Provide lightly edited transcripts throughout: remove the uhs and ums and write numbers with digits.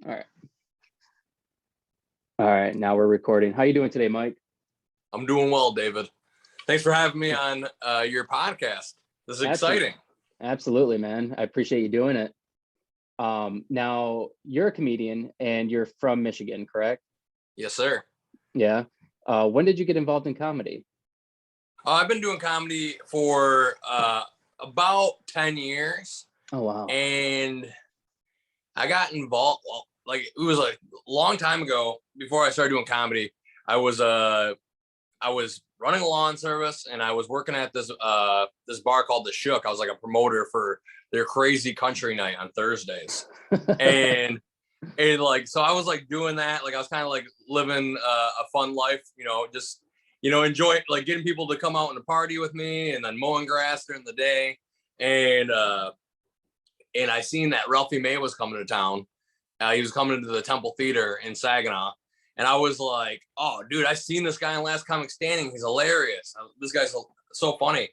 All right. All right. Now we're recording. How you doing today, Mike? I'm doing well, David. Thanks for having me on your podcast. This is exciting. Absolutely, man. I appreciate you doing it. Now you're a comedian and you're from Michigan, correct? Yes, sir. Yeah. When did you get involved in comedy? I've been doing comedy for about 10 years. Oh, wow. And I got involved, it was like a long time ago. Before I started doing comedy, I was running a lawn service, and I was working at this bar called The Shook. I was like a promoter for their crazy country night on Thursdays. and so I was like doing that. Like I was kind of like living a fun life, just, enjoy like getting people to come out and party with me, and then mowing grass during the day. And I seen that Ralphie May was coming to town. He was coming to the Temple Theater in Saginaw. And I was like, oh, dude, I seen this guy in Last Comic Standing. He's hilarious. This guy's so funny.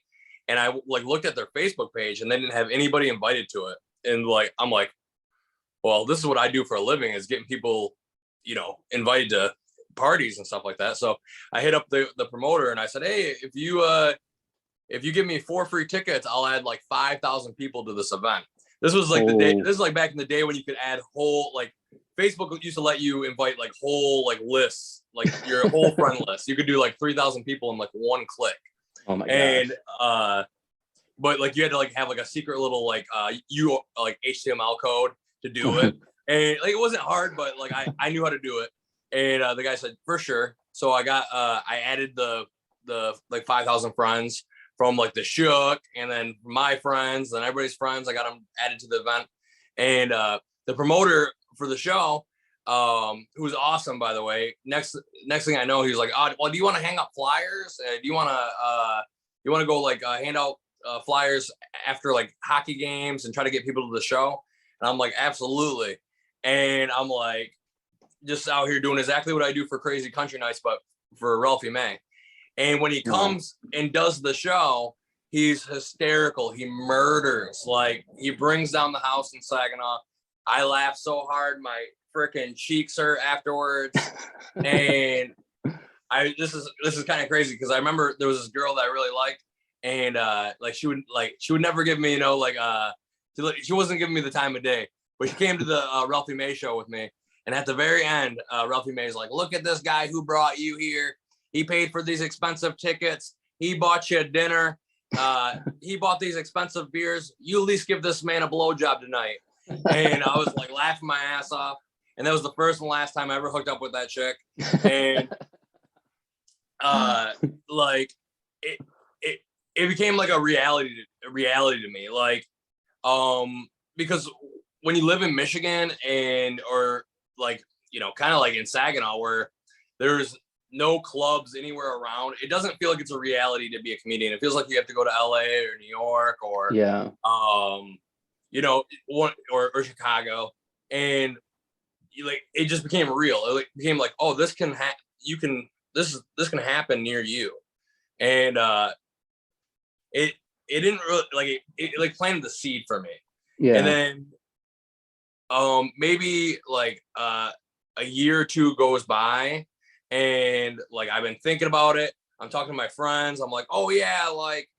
And I like looked at their Facebook page, and they didn't have anybody invited to it. And I'm like, well, this is what I do for a living, is getting people, invited to parties and stuff like that. So I hit up the promoter, and I said, hey, if you give me 4 free tickets, I'll add like 5,000 people to this event. This was like the day. This is like back in the day when you could add whole, like, Facebook used to let you invite like whole like lists, like your whole friend list. You could do like 3,000 people in like one click. Oh my gosh. And but like you had to like have like a secret little like HTML code to do it. And like it wasn't hard, but like I knew how to do it. And the guy said for sure. So I added the like 5,000 friends from like The Shook, and then my friends and everybody's friends. I got them added to the event. And the promoter for the show, who was awesome, by the way. Next thing I know, he was like, oh, well, do you want to hang up flyers? Do you want to go like hand out flyers after like hockey games and try to get people to the show? And I'm like, absolutely. And I'm like, just out here doing exactly what I do for Crazy Country Nights, but for Ralphie May. And when he comes and does the show, he's hysterical. He murders. Like, he brings down the house in Saginaw. I laugh so hard, my freaking cheeks hurt afterwards. And this is kind of crazy, because I remember there was this girl that I really liked, and she would never give me, she wasn't giving me the time of day, but she came to the Ralphie May show with me. And at the very end, Ralphie May's like, look at this guy who brought you here. He paid for these expensive tickets. He bought you dinner. He bought these expensive beers. You at least give this man a blowjob tonight. And I was like laughing my ass off. And that was the first and last time I ever hooked up with that chick. And like it became like a reality to me. Like, because when you live in Michigan or like, kind of like in Saginaw, where there's no clubs anywhere around, it doesn't feel like it's a reality to be a comedian. It feels like you have to go to LA or New York or or Chicago, and like it just became real. It became like, oh, this can happen near you, and it didn't really like it like planted the seed for me. Yeah. And then maybe like a year or two goes by, and like I've been thinking about it. I'm talking to my friends. I'm like, oh yeah, like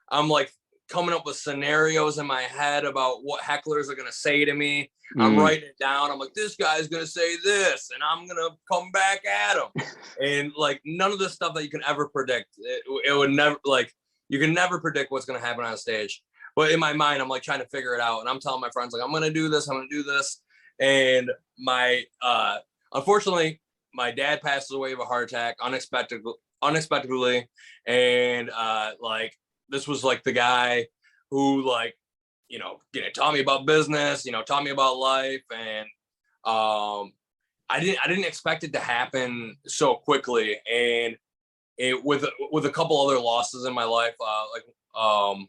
I'm like coming up with scenarios in my head about what hecklers are gonna say to me. I'm writing it down. I'm like, this guy's gonna say this, and I'm gonna come back at him. And like none of the stuff that you can ever predict. It would never, like, you can never predict what's gonna happen on stage. But in my mind, I'm like trying to figure it out, and I'm telling my friends like, I'm gonna do this. And my unfortunately, my dad passes away of a heart attack unexpectedly, and like this was like the guy who like taught me about business, taught me about life, and I didn't expect it to happen so quickly, and it with a couple other losses in my life, one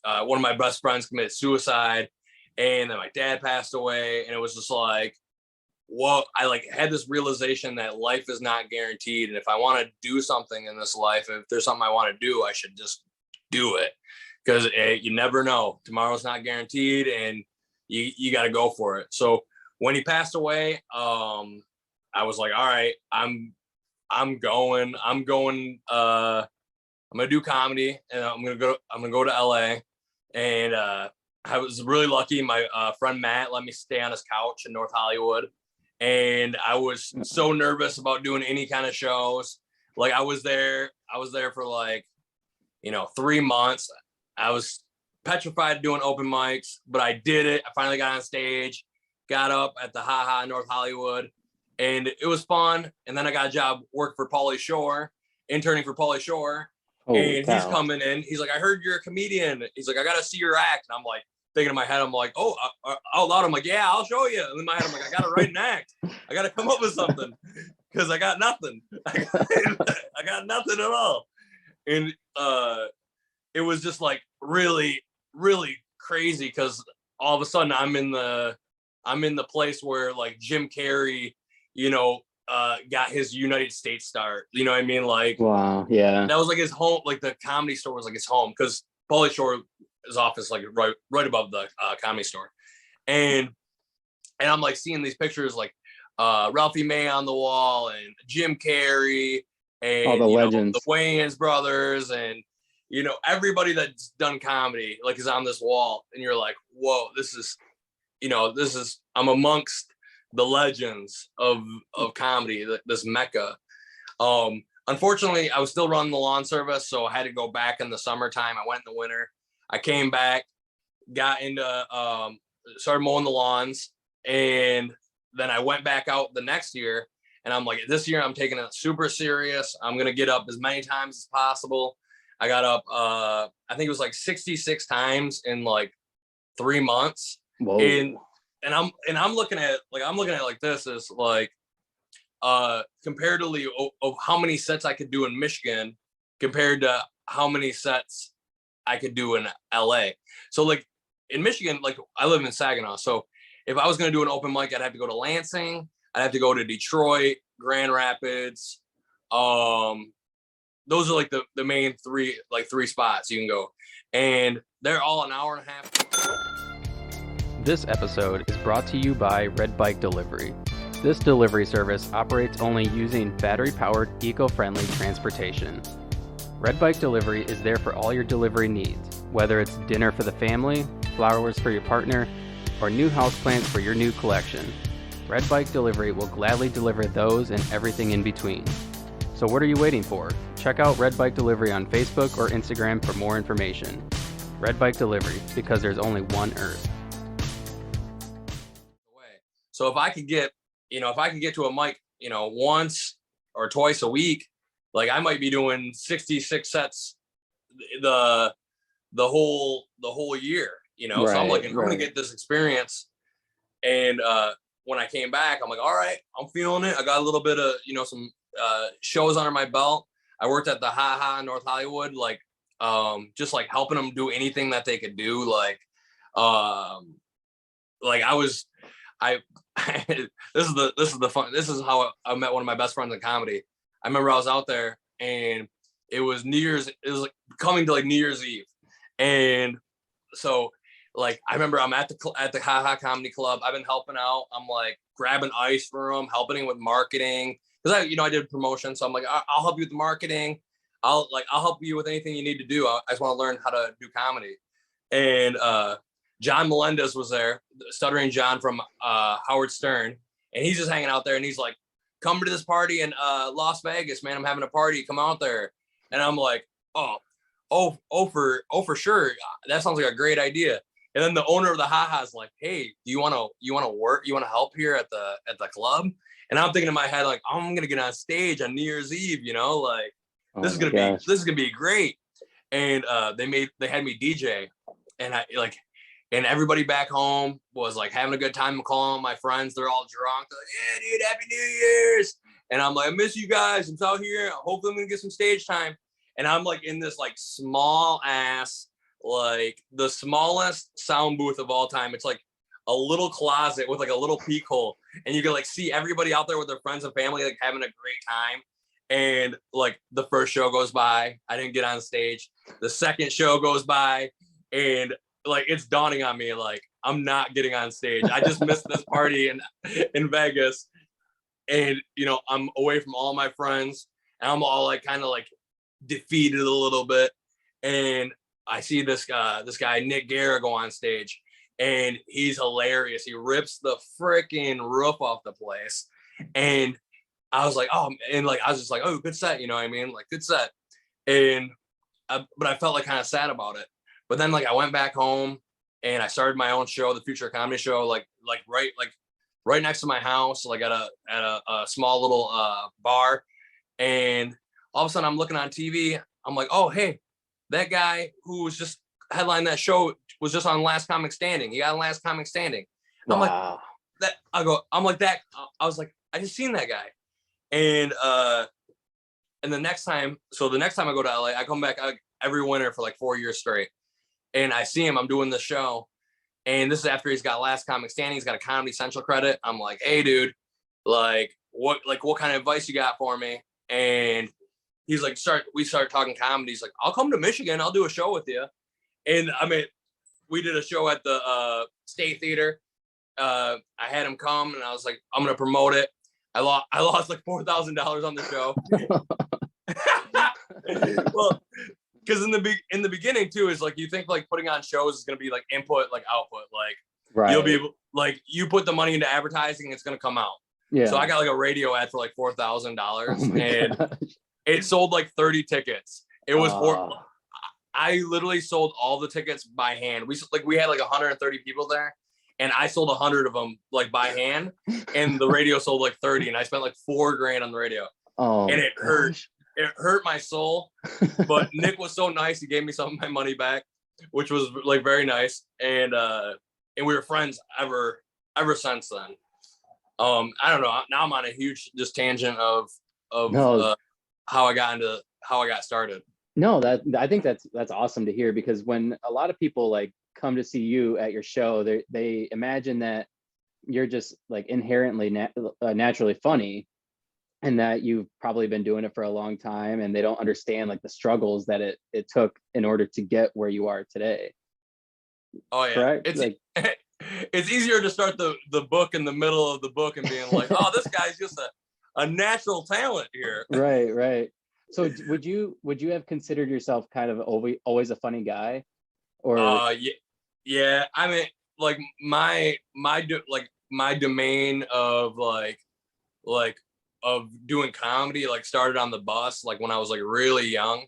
of my best friends committed suicide, and then my dad passed away, and it was just like, whoa, I like had this realization that life is not guaranteed. And if I want to do something in this life, if there's something I want to do, I should just do it, because you never know. Tomorrow's not guaranteed, and you got to go for it. So when he passed away, I was like, all right, I'm going, I'm gonna do comedy, and I'm gonna go to LA. And I was really lucky. My friend Matt let me stay on his couch in North Hollywood, and I was so nervous about doing any kind of shows. Like I was there for like, 3 months. I was petrified doing open mics, but I did it. I finally got on stage, got up at the Ha Ha North Hollywood, and it was fun. And then I got a job work for Pauly Shore, interning for Pauly Shore. Holy And cow. he's coming in. He's like, I heard you're a comedian. He's like, I got to see your act. And I'm like, thinking in my head, I'm like, oh, out loud, I'm like, yeah, I'll show you. And in my head, I'm like, I got to write an act. I got to come up with something because I got nothing. I got nothing at all. And it was just like really, really crazy because all of a sudden I'm in the place where like Jim Carrey, got his United States start. You know what I mean? Like, Wow, yeah. that was like his home. Like the Comedy Store was like his home because Pauly Shore's office like right above the Comedy Store, and I'm like seeing these pictures like Ralphie May on the wall and Jim Carrey and all the legends, the Wayans brothers, and everybody that's done comedy like is on this wall, and you're like, whoa, this is I'm amongst the legends of comedy, this mecca. Unfortunately, I was still running the lawn service, so I had to go back in the summertime. I went in the winter. I came back, got into started mowing the lawns, and then I went back out the next year. And I'm like, this year I'm taking it super serious. I'm gonna get up as many times as possible. I got up, I think it was like 66 times in like 3 months. Whoa. And I'm looking at it like this is like comparatively of how many sets I could do in Michigan compared to how many sets I could do in LA. So like in Michigan, like I live in Saginaw. So if I was going to do an open mic, I'd have to go to Lansing. I'd have to go to Detroit, Grand Rapids. Those are like the main three spots you can go. And they're all an hour and a half. This episode is brought to you by Red Bike Delivery. This delivery service operates only using battery-powered, eco-friendly transportation. Red Bike Delivery is there for all your delivery needs, whether it's dinner for the family, flowers for your partner, or new houseplants for your new collection. Red Bike Delivery will gladly deliver those and everything in between. So what are you waiting for? Check out Red Bike Delivery on Facebook or Instagram for more information. Red Bike Delivery, because there's only one Earth. So if I could get to a mic, once or twice a week, like I might be doing 66 sets the whole year, Right, so I'm like, I'm right. gonna get this experience. And when I came back, I'm like, all right, I'm feeling it. I got a little bit of, some shows under my belt. I worked at the Ha Ha North Hollywood, like just like helping them do anything that they could do. Like this is how I met one of my best friends in comedy. I remember I was out there and it was like coming to like New Year's Eve. And so like, I remember I'm at the Ha Ha Comedy Club. I've been helping out. I'm like grabbing ice for them, helping him with marketing. Cause I did promotion. So I'm like, I'll help you with the marketing. I'll help you with anything you need to do. I just want to learn how to do comedy. And, John Melendez was there, Stuttering John from Howard Stern, and he's just hanging out there, and he's like, "Come to this party in Las Vegas, man. I'm having a party. Come out there." And I'm like, "Oh, for sure. That sounds like a great idea." And then the owner of the Ha Ha is like, "Hey, do you want to work? You want to help here at the club?" And I'm thinking in my head like, "I'm gonna get on stage on New Year's Eve, like this is gonna be great." And they had me DJ, and and everybody back home was like having a good time. I'm calling my friends. They're all drunk. They're like, "Yeah, dude, Happy New Year's." And I'm like, "I miss you guys. I'm out here. Hopefully I'm going to get some stage time." And I'm like in this like small ass, like the smallest sound booth of all time. It's like a little closet with like a little peek hole. And you can like see everybody out there with their friends and family, like having a great time. And like the first show goes by. I didn't get on stage. The second show goes by. And like it's dawning on me like I'm not getting on stage. I just missed this party in Vegas. And, you know, I'm away from all my friends and I'm all like kind of like defeated a little bit. And I see this guy, Nick Guerra, go on stage and he's hilarious. He rips the freaking roof off the place. And I was like, oh, and like, I was just like, oh, good set. You know what I mean? Like, good set. And, but I felt like kind of sad about it. But then like, I went back home and I started my own show, the Future Comedy Show, like right next to my house, like at a small little bar. And all of a sudden I'm looking on TV. I'm like, oh, hey, that guy who was just headlining that show was just on Last Comic Standing. He got on Last Comic Standing. And I'm like, that. I'm like that. I was like, I just seen that guy. And the next time I go to LA, I come back every winter for like 4 years straight. And I see him, I'm doing the show. And this is after he's got Last Comic Standing. He's got a Comedy Central credit. I'm like, hey, dude, what kind of advice you got for me? And he's like, we started talking comedy. He's like, I'll come to Michigan. I'll do a show with you. And I mean, we did a show at the State Theater. I had him come and I was like, I'm going to promote it. I lost like $4,000 on the show. Well, because in the beginning too, is like, you think like putting on shows is going to be like input, like output, like right. You'll be able, like you put the money into advertising, it's going to come out. Yeah. So I got like a radio ad for like $4,000 and it sold like 30 tickets. It was I literally sold all the tickets by hand. We had like 130 people there and I sold 100 of them like by hand and the radio sold like 30 and I spent like $4,000 on the radio. And it hurt. It hurt my soul, but Nick was so nice. He gave me some of my money back, which was like very nice. And we were friends ever since then. I don't know. Now I'm on a huge just tangent of how I got started. No, I think that's awesome to hear, because when a lot of people like come to see you at your show, they imagine that you're just like inherently naturally funny, and that you've probably been doing it for a long time, and they don't understand like the struggles that it took in order to get where you are today. Oh yeah. Correct? It's easier to start the book in the middle of the book and being like, oh, this guy's just a natural talent here. Right. So would you have considered yourself kind of always a funny guy? Or yeah. I mean, like my domain of of doing comedy like started on the bus, like when I was like really young.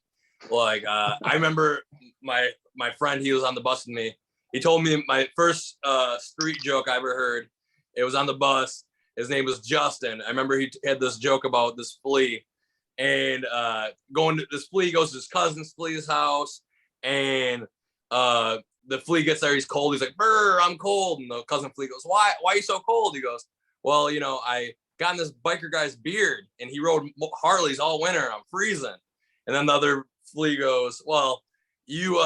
Like I remember my friend, he was on the bus with me. He told me my first street joke I ever heard. It was on the bus. His name was Justin. I remember he had this joke about this flea, and this flea goes to his cousin Flea's house, and the flea gets there. He's cold. He's like, "Brr, I'm cold." And the cousin flea goes, "Why are you so cold?" He goes, "Well, you know, I got in this biker guy's beard and he rode Harleys all winter and I'm freezing." And then the other flea goes, "Well, you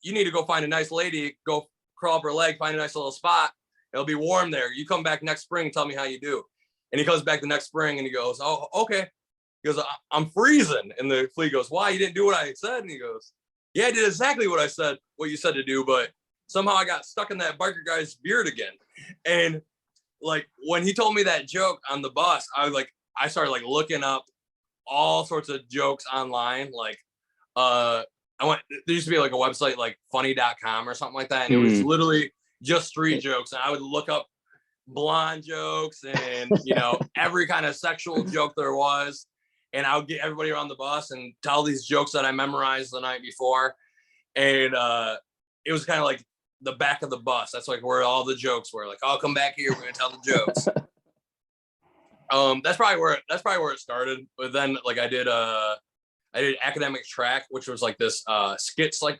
need to go find a nice lady, go crawl up her leg, find a nice little spot. It'll be warm there. You come back next spring and tell me how you do." And he comes back the next spring and he goes, "Oh, okay." He goes, "I'm freezing." And the flea goes, "Why? You didn't do what I said?" And he goes, "Yeah, I did exactly what you said to do, but somehow I got stuck in that biker guy's beard again." And like when he told me that joke on the bus, I started like looking up all sorts of jokes online. Like there used to be like a website like funny.com or something like that. And it was literally just street jokes. And I would look up blonde jokes and, you know, every kind of sexual joke there was. And I would get everybody around the bus and tell these jokes that I memorized the night before. And it was kind of like the back of the bus. That's like where all the jokes were. Like, "I'll come back here. We're gonna tell the jokes." That's probably where it started. But then like I did academic track, which was like this skits like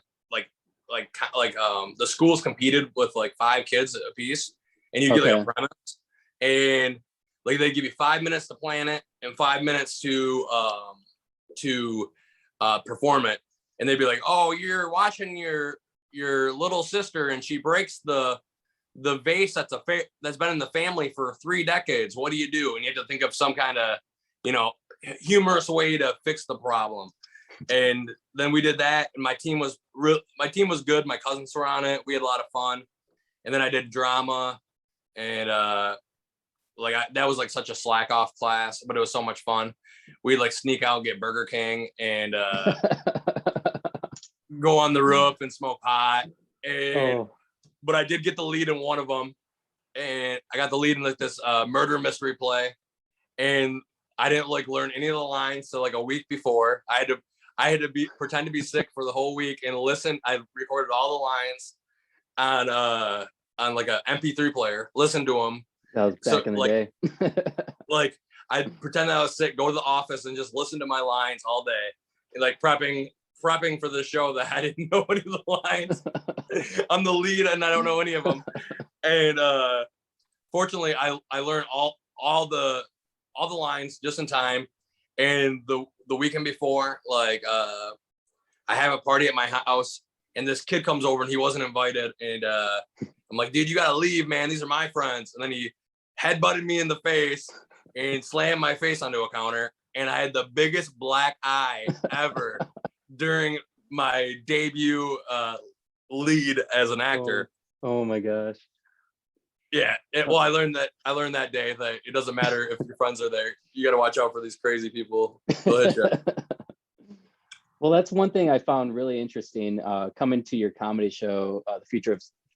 the schools competed with like 5 kids a piece, and you get like a premise, and like they give you 5 minutes to plan it and 5 minutes to perform it, and they'd be like, "Oh, you're watching your little sister and she breaks the vase that's been in the family for 3 decades. What do you do?" And you have to think of some kind of, you know, humorous way to fix the problem. And then we did that, and my team was good. My cousins were on it. We had a lot of fun. and then I did drama, and that was like such a slack off class, but it was so much fun. We'd like sneak out, get Burger King, and go on the roof and smoke pot. And but I did get the lead in one of them, and I got the lead in like this murder mystery play, and I didn't like learn any of the lines. So like a week before, I had to pretend to be sick for the whole week and listen. I recorded all the lines on like a MP3 player, listen to them. That was back in the day. Like I'd pretend that I was sick, go to the office and just listen to my lines all day, and like prepping for the show that I didn't know any of the lines. I'm the lead and I don't know any of them. And fortunately, I learned all the lines just in time. And the weekend before, like I have a party at my house, and this kid comes over and he wasn't invited. And I'm like, dude, you gotta leave, man. These are my friends. And then he headbutted me in the face and slammed my face onto a counter. And I had the biggest black eye ever during my debut lead as an actor. Oh my gosh. Yeah. Well, I learned that day that it doesn't matter if your friends are there. You got to watch out for these crazy people. Well, that's one thing I found really interesting coming to your comedy show, the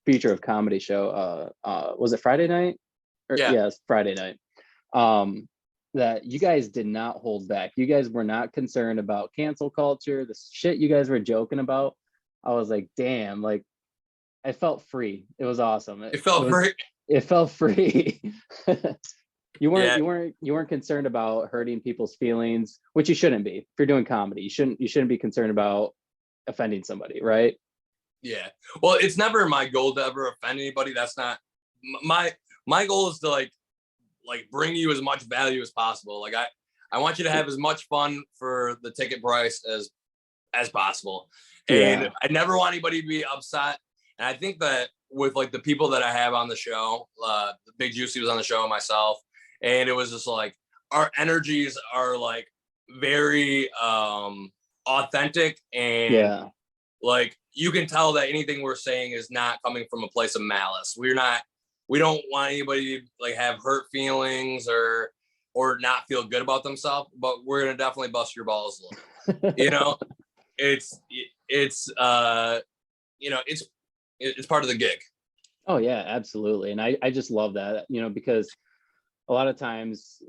Future of Comedy show. Was it Friday night? Yes, Friday night. That you guys did not hold back. You guys were not concerned about cancel culture, the shit you guys were joking about. I was like, damn, like I felt free. It was awesome. It felt free. It felt free. You weren't concerned about hurting people's feelings, which you shouldn't be. If you're doing comedy, you shouldn't be concerned about offending somebody, right? Yeah. Well, it's never my goal to ever offend anybody. That's not my goal is to like bring you as much value as possible. Like I want you to have as much fun for the ticket price as possible. And I never want anybody to be upset. And I think that with like the people that I have on the show, the Big Juicy was on the show and myself, and it was just like our energies are like very authentic, and like you can tell that anything we're saying is not coming from a place of malice. We don't want anybody to like have hurt feelings or not feel good about themselves, but we're gonna definitely bust your balls a little. You know, it's part of the gig. Oh yeah, absolutely. And I just love that, because a lot of times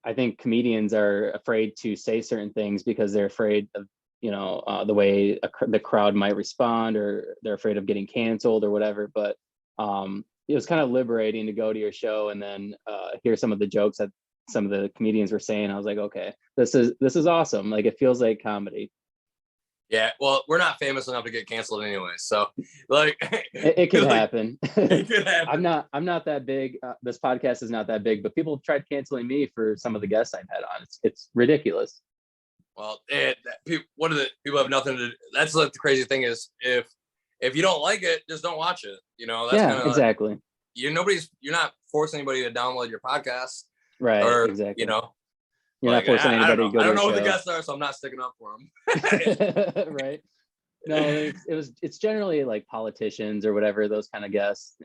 I think comedians are afraid to say certain things because they're afraid of, the way the crowd might respond, or they're afraid of getting canceled or whatever. But it was kind of liberating to go to your show and then hear some of the jokes that some of the comedians were saying. I was like, okay, this is awesome. Like, it feels like comedy. Yeah, well, we're not famous enough to get canceled anyway, so like it could happen. It could happen. I'm not that big. This podcast is not that big, but people have tried canceling me for some of the guests I've had on. It's ridiculous. Well, people have nothing to do. That's like the crazy thing is if you don't like it, just don't watch it. That's exactly. You're not forcing anybody to download your podcast, right? Or exactly. You're not forcing anybody to go. I don't know who the guests are, so I'm not sticking up for them. Right. No, it's generally like politicians or whatever, those kind of guests.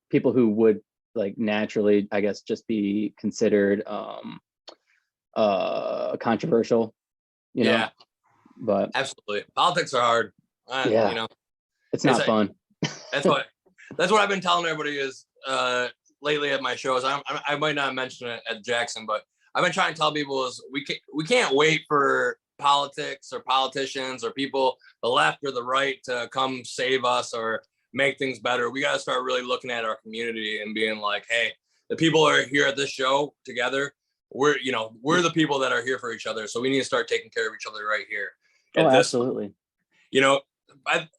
People who would like naturally, I guess, just be considered controversial. Yeah. But absolutely, politics are hard. It's not fun. That's what I've been telling everybody is lately at my shows. I might not mention it at Jackson, but I've been trying to tell people is we can't wait for politics or politicians or people, the left or the right, to come save us or make things better. We got to start really looking at our community and being like, hey, the people are here at this show together. We're the people that are here for each other. So we need to start taking care of each other right here. Absolutely. I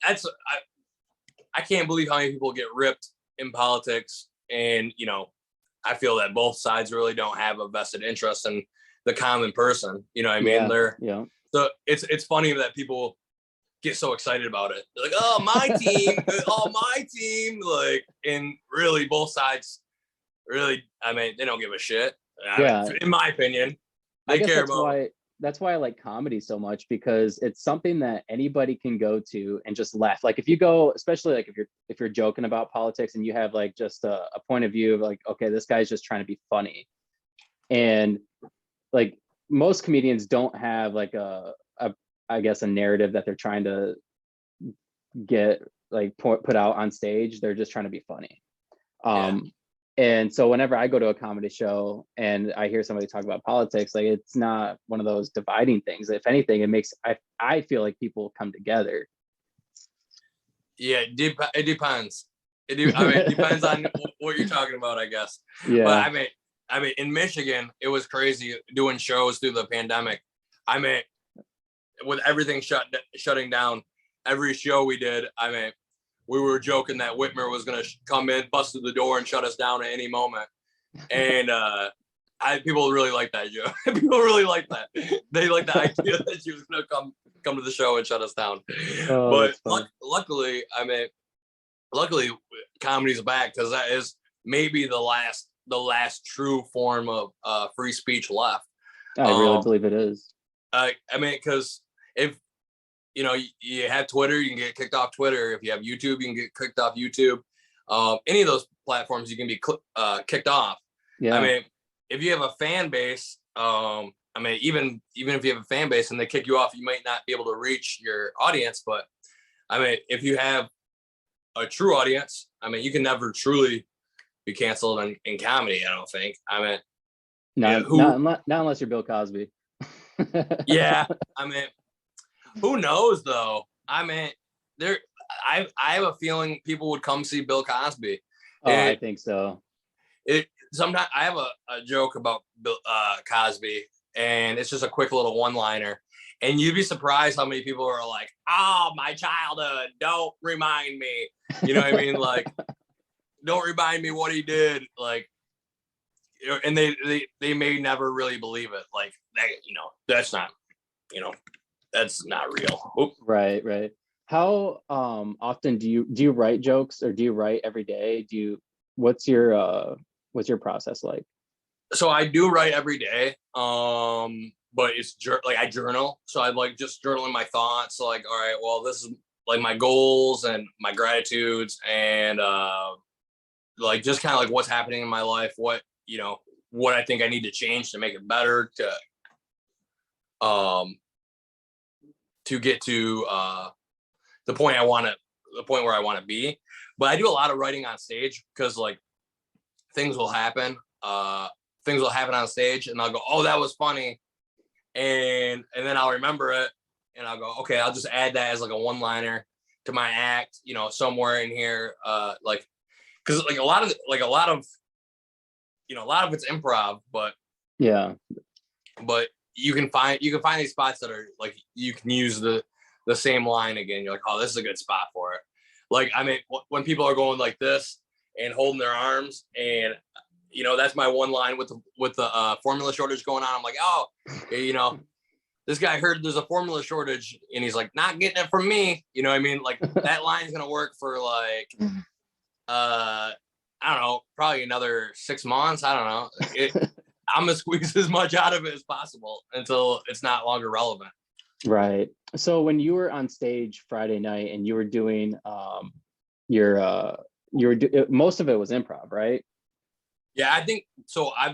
can't believe how many people get ripped in politics. And, I feel that both sides really don't have a vested interest in the common person. You know what I mean? So it's funny that people get so excited about it. They're like, oh, my team, my team. Like, and really both sides really, I mean, they don't give a shit. In my opinion, I guess that's why that's why I like comedy so much, because it's something that anybody can go to and just laugh. Like if you go, especially like if you're joking about politics and you have like just a point of view of like, okay, this guy's just trying to be funny. And like most comedians don't have like I guess a narrative that they're trying to get like put out on stage. They're just trying to be funny. And so whenever I go to a comedy show and I hear somebody talk about politics, like it's not one of those dividing things. If anything, it makes I feel like people come together. Yeah, it depends. I mean, it depends on what you're talking about, I guess. Yeah. But I mean, in Michigan, it was crazy doing shows through the pandemic. I mean, with everything shutting down, every show we did, I mean, we were joking that Whitmer was going to come in, bust through the door, and shut us down at any moment. And people really like that joke. People really like that. They like the idea that she was going to come to the show and shut us down. But luckily, I mean, comedy's back, because that is maybe the last true form of free speech left. I really believe it is. I mean, because if you know, you have Twitter, you can get kicked off Twitter. If you have YouTube, you can get kicked off YouTube. Any of those platforms, you can be kicked off. Yeah. I mean, if you have a fan base, I mean, even if you have a fan base and they kick you off, you might not be able to reach your audience. But I mean, if you have a true audience, I mean, you can never truly be canceled in comedy, I don't think. I mean, not unless you're Bill Cosby. Yeah, I mean, who knows though? I mean, I have a feeling people would come see Bill Cosby. I think so. Sometimes I have a joke about Bill Cosby, and it's just a quick little one-liner, and you'd be surprised how many people are like, "Oh, my childhood, don't remind me." You know what I mean? Like, don't remind me what he did. Like, and they may never really believe it. Like, that, you know, that's not, you know, that's not real. Oop. Right. How often do you write jokes, or do you write every day? What's your process like? So I do write every day, but it's like I journal. So I like just journaling my thoughts. So like, all right, well, this is like my goals and my gratitudes, and like just kind of like what's happening in my life, what I think I need to change to make it better, to get to the point where I want to be. But I do a lot of writing on stage, because like things will happen on stage, and I'll go, oh, that was funny, and then I'll remember it, and I'll go, okay, I'll just add that as like a one-liner to my act, you know, somewhere in here, like, because like a lot of it's improv, but yeah, but you can find these spots that are like, you can use the same line again. You're like, oh, this is a good spot for it. Like, I mean, when people are going like this and holding their arms, and you know, that's my one line with the formula shortage going on. I'm like, oh, you know, this guy heard there's a formula shortage, and he's like, not getting it from me. You know what I mean? Like, that line's gonna work for like, I don't know, probably another 6 months. I don't know. I'm gonna squeeze as much out of it as possible until it's not longer relevant. Right. So when you were on stage Friday night and you were doing most of it was improv, right? Yeah, I think so. I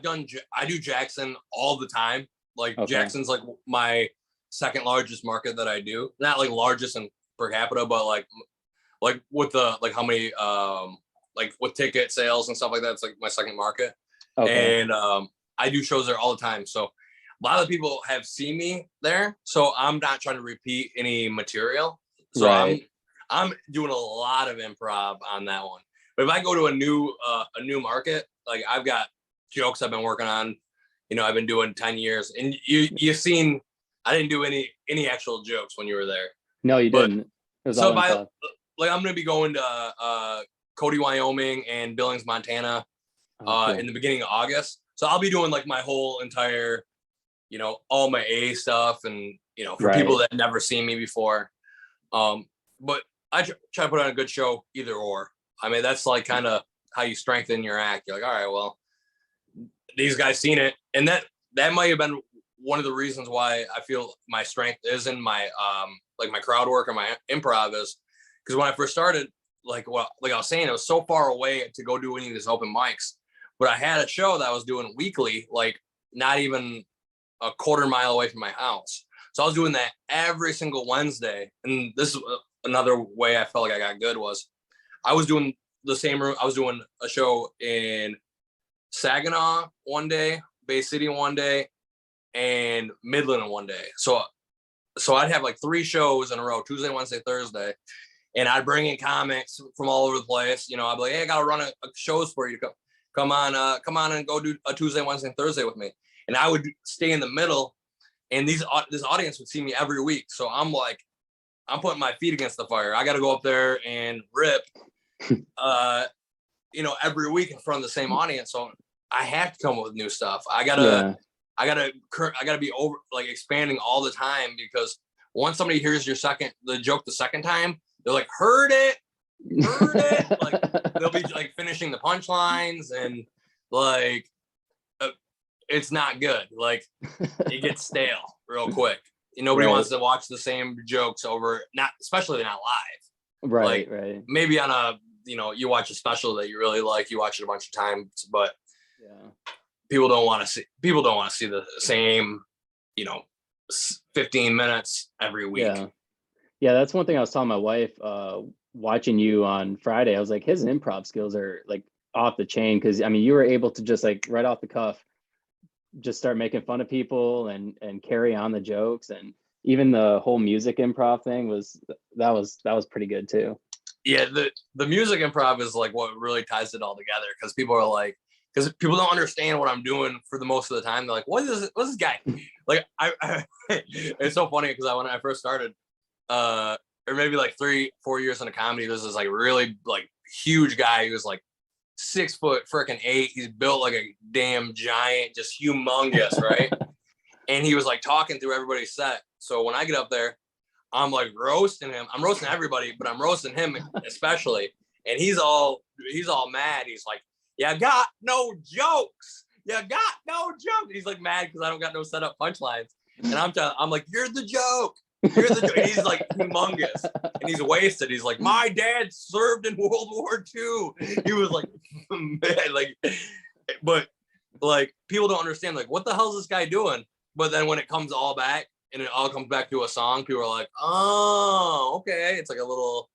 do Jackson all the time. Like, okay. Jackson's like my second largest market that I do. Not like largest in per capita, but like with the like how many like with ticket sales and stuff like that, it's like my second market. Okay. And I do shows there all the time. So a lot of people have seen me there. So I'm not trying to repeat any material. So right. I'm doing a lot of improv on that one. But if I go to a new market, like I've got jokes I've been working on, you know, I've been doing 10 years, and you've seen, I didn't do any actual jokes when you were there. No, you didn't. It was so if I'm going to be going to Cody, Wyoming and Billings, Montana in the beginning of August. So I'll be doing like my whole entire, you know, all my A stuff, and, you know, for people that never seen me before. But I try to put on a good show either or. I mean, that's like kind of how you strengthen your act. You're like, all right, well, these guys seen it. And that might have been one of the reasons why I feel my strength is in my like my crowd work or my improv is because when I first started, like I was saying, it was so far away to go do any of these open mics. But I had a show that I was doing weekly, like not even a quarter mile away from my house. So I was doing that every single Wednesday. And this is another way I felt like I got good was I was doing the same room. I was doing a show in Saginaw one day, Bay City one day, and Midland one day. So I'd have like 3 shows in a row, Tuesday, Wednesday, Thursday. And I'd bring in comics from all over the place. You know, I'd be like, hey, I got to run a shows for you. Come on and go do a Tuesday, Wednesday, and Thursday with me. And I would stay in the middle, and this audience would see me every week. So I'm like, I'm putting my feet against the fire. I got to go up there and rip, you know, every week in front of the same audience. So I have to come up with new stuff. I gotta be over like expanding all the time, because once somebody hears the joke the second time, they're like, heard it. Like they'll be like finishing the punchlines, and like it's not good. Like it gets stale real quick. Nobody wants to watch the same jokes over, especially not live. Right. Like, right. maybe on a, you watch a special that you really like, you watch it a bunch of times, but people don't want to see the same, 15 minutes every week. Yeah, that's one thing I was telling my wife, watching you on Friday. I was like, his improv skills are like off the chain, because I mean, you were able to just like right off the cuff just start making fun of people and carry on the jokes, and even the whole music improv thing was pretty good too. Yeah, the music improv is like what really ties it all together, because people don't understand what I'm doing for the most of the time. They're like, what's this guy? Like it's so funny, because when I first started, or maybe like 3-4 years into comedy, there's this like really like huge guy who was like 6 foot freaking 8. He's built like a damn giant, just humongous, right? And he was like talking through everybody's set. So when I get up there, I'm like roasting him. I'm roasting everybody, but I'm roasting him especially. And he's all mad. He's like, "You got no jokes. You got no jokes." He's like mad because I don't got no set up punchlines. And I'm like, "You're the joke. You're the joke." And he's like humongous, and he's wasted. He's like, "My dad served in World War II." He was like, man, like, but like people don't understand like what the hell is this guy doing? But then when it comes all back, and it all comes back to a song, people are like, "Oh, okay." It's like a little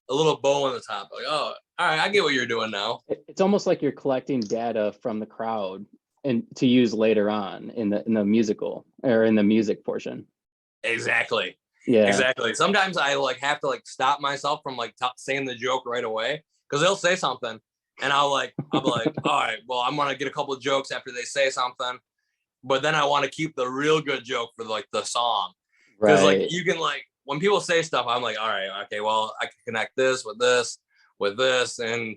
bow on the top. Like, "Oh, all right, I get what you're doing now." It's almost like you're collecting data from the crowd and to use later on in the musical or in the music portion. Exactly. Yeah. Exactly. Sometimes I like have to like stop myself from like saying the joke right away, because they'll say something, and I'll be like, all right, well, I'm gonna get a couple of jokes after they say something, but then I want to keep the real good joke for like the song, because like you can like when people say stuff, I'm like, all right, okay, well, I can connect this with this, and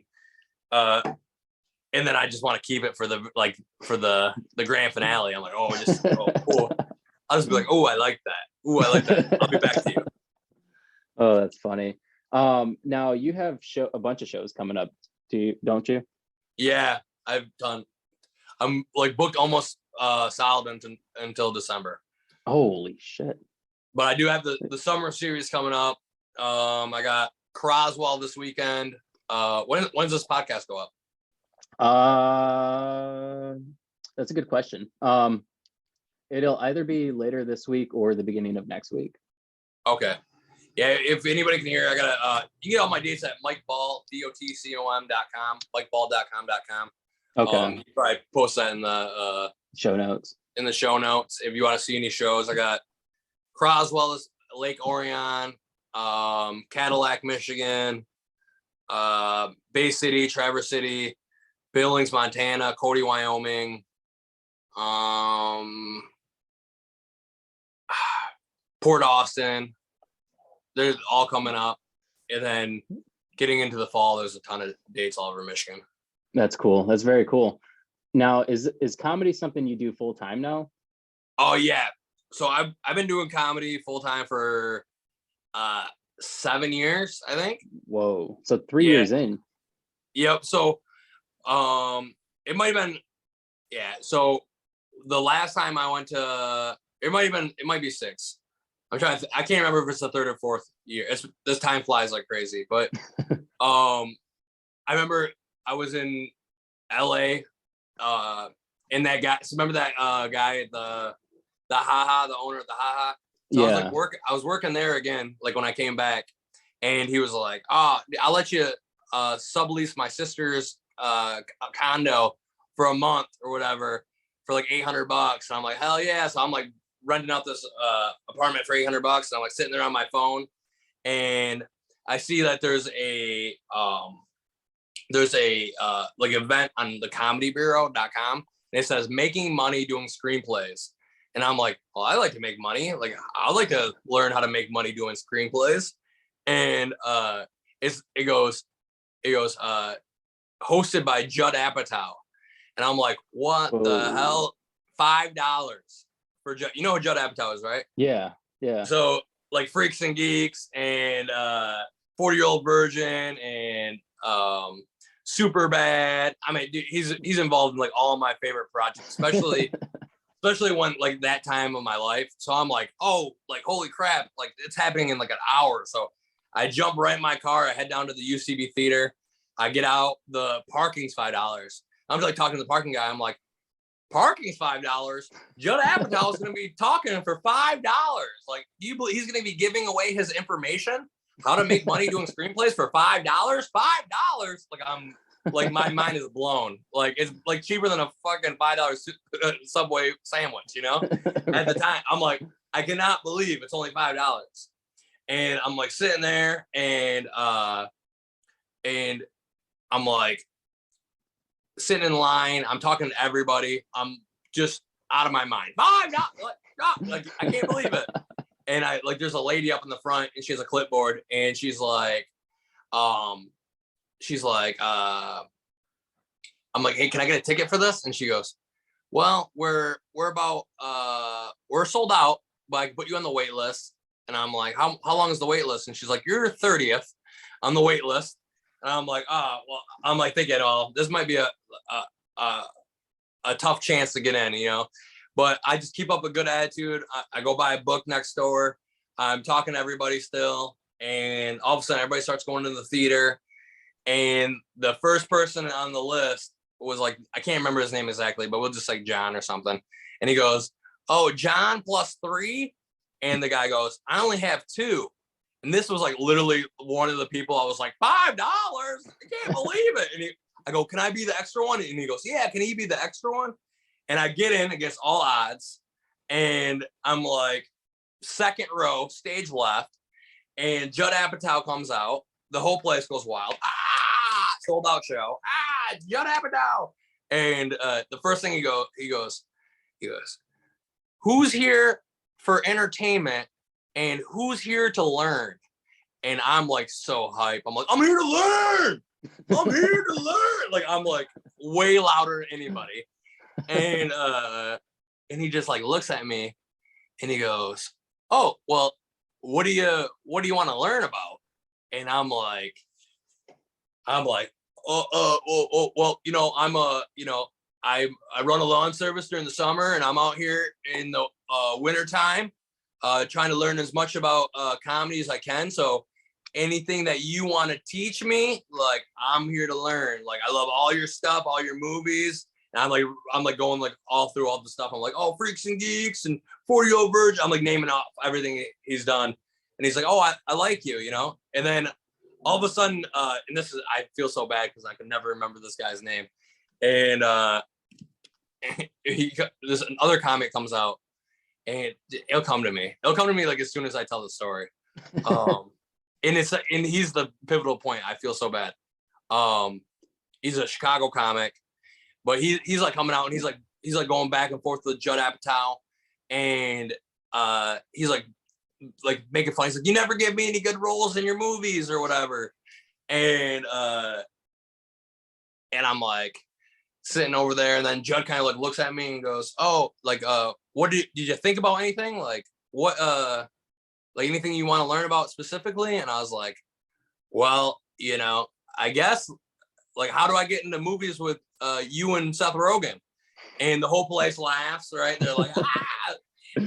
then I just want to keep it for the grand finale. I'm like, cool. I'll just be like, "Oh, I like that. Ooh, I like that. I'll be back to you." Oh, that's funny. Now you have a bunch of shows coming up, don't you? Yeah, I'm like booked almost solid until December. Holy shit. But I do have the summer series coming up. I got Croswell this weekend. When's this podcast go up? That's a good question. It'll either be later this week or the beginning of next week. Okay. Yeah, if anybody can hear, I gotta you get all my dates at MikeBall, DOTCOM.com, MikeBall.com.com. Okay. You probably post that in the show notes. In the show notes. If you want to see any shows, I got Croswell, Lake Orion, Cadillac, Michigan, Bay City, Traverse City, Billings, Montana, Cody, Wyoming, Port Austin. They're all coming up, and then getting into the fall, there's a ton of dates all over Michigan. That's cool. That's very cool. Now, is comedy something you do full time now? Oh yeah. So I've been doing comedy full time for 7 years, I think. Whoa. So 3 years in. Yep. So it might have been, yeah. So the last time I went to, it might be 6. I'm trying to, I can't remember if it's the 3rd or 4th year. This time flies like crazy, but I remember I was in LA, and that guy, remember that guy, the owner of the haha. So Yeah. I was working there again, like when I came back, and he was like, "Oh, I'll let you sublease my sister's condo for a month or whatever for like $800." And I'm like, "Hell yeah!" So I'm like renting out this apartment for $800, and I'm like sitting there on my phone, and I see that there's a like event on the comedybureau.com, and it says making money doing screenplays. And I'm like, well, I like to make money. Like, I'd like to learn how to make money doing screenplays. And it goes hosted by Judd Apatow. And I'm like, what the hell? $5 for Judd. You know who Judd Apatow is, right? Yeah. So like Freaks and Geeks and 40-Year-Old Virgin and Super Bad. I mean, dude, he's involved in like all of my favorite projects, especially when like that time of my life. So I'm like, oh, like, holy crap, like it's happening in like an hour. So I jump right in my car. I head down to the UCB theater. I get out. The parking's $5. I'm just like talking to the parking guy. I'm like, parking's $5. Judd Apatow is going to be talking for $5. Like, do you believe he's going to be giving away his information? How to make money doing screenplays for $5? $5? Like, I'm like, my mind is blown. Like, it's like cheaper than a fucking $5 Subway sandwich, you know? At the time, I'm like, I cannot believe it's only $5. And I'm like sitting there, and I'm like sitting in line. I'm talking to everybody. I'm just out of my mind. $5, like I can't believe it. And I like, there's a lady up in the front, and she has a clipboard, and she's like, I'm like, hey, can I get a ticket for this? And she goes, well, we're sold out, but I can put you on the wait list. And I'm like, how long is the wait list? And she's like, you're 30th on the wait list. And I'm like, oh, well, I'm like thinking, oh, this might be a tough chance to get in, you know? But I just keep up a good attitude. I go buy a book next door. I'm talking to everybody still. And all of a sudden, everybody starts going to the theater. And the first person on the list was like, I can't remember his name exactly, but we'll just say John or something. And he goes, oh, John +3. And the guy goes, I only have 2. And this was like literally one of the people. I was like, $5? I can't believe it. And I go, can I be the extra one? And he goes, yeah, can he be the extra one? And I get in against all odds. And I'm like, second row, stage left. And Judd Apatow comes out. The whole place goes wild. Sold out show. Judd Apatow. And the first thing he goes, who's here for entertainment and who's here to learn? And I'm like so hype. I'm like, I'm here to learn. I'm here to learn. Like, I'm like way louder than anybody. And he just like looks at me and he goes, oh, well, what do you want to learn about? And I'm like, well, you know, I run a lawn service during the summer, and I'm out here in the winter time, trying to learn as much about comedy as I can. So anything that you want to teach me, like, I'm here to learn. Like, I love all your stuff, all your movies. And I'm like going like all through all the stuff. I'm like, oh, Freaks and Geeks and 40-Year-Old Virgin. I'm like naming off everything he's done. And he's like, oh, I like you, you know? And then all of a sudden, and this is, I feel so bad because I can never remember this guy's name. And this other comic comes out, and it'll come to me. It'll come to me like as soon as I tell the story. And he's the pivotal point. I feel so bad. He's a Chicago comic, but he's like coming out, and he's like going back and forth with Judd Apatow, and he's like making fun. He's like, you never give me any good roles in your movies or whatever. And I'm like sitting over there, and then Judd kind of like looks at me and goes, oh, like, what did you think about anything? Like, what, like anything you want to learn about specifically? And I was like, well, you know, I guess, like, how do I get into movies with you and Seth Rogen? and the whole place laughs, right? They're like, ah!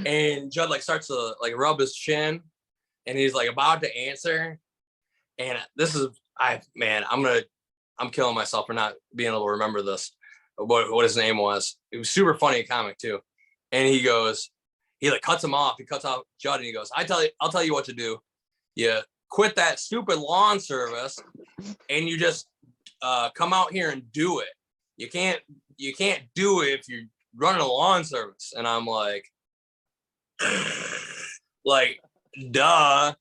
And Judd like starts to like rub his chin, and he's like about to answer. And this is, I'm killing myself for not being able to remember this, what his name was. It was super funny comic too. And he like cuts him off. He cuts off Judd and he goes, I'll tell you what to do. You quit that stupid lawn service and you just come out here and do it. You can't do it if you're running a lawn service. And I'm like, like, duh.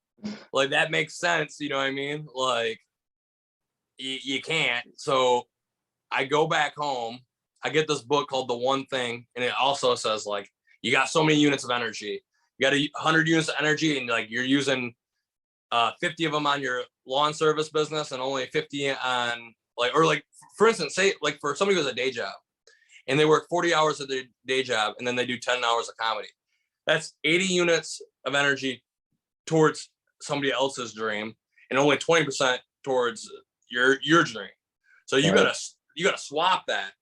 Like, that makes sense. You know what I mean? Like, you can't. So I go back home. I get this book called The One Thing. And it also says, like, you got so many units of energy. You got 100 units of energy, and like you're using 50 of them on your lawn service business and only 50 on like, or like, for instance, say like for somebody who has a day job and they work 40 hours of their day job and then they do 10 hours of comedy. That's 80 units of energy towards somebody else's dream and only 20% towards your dream. So you gotta swap that.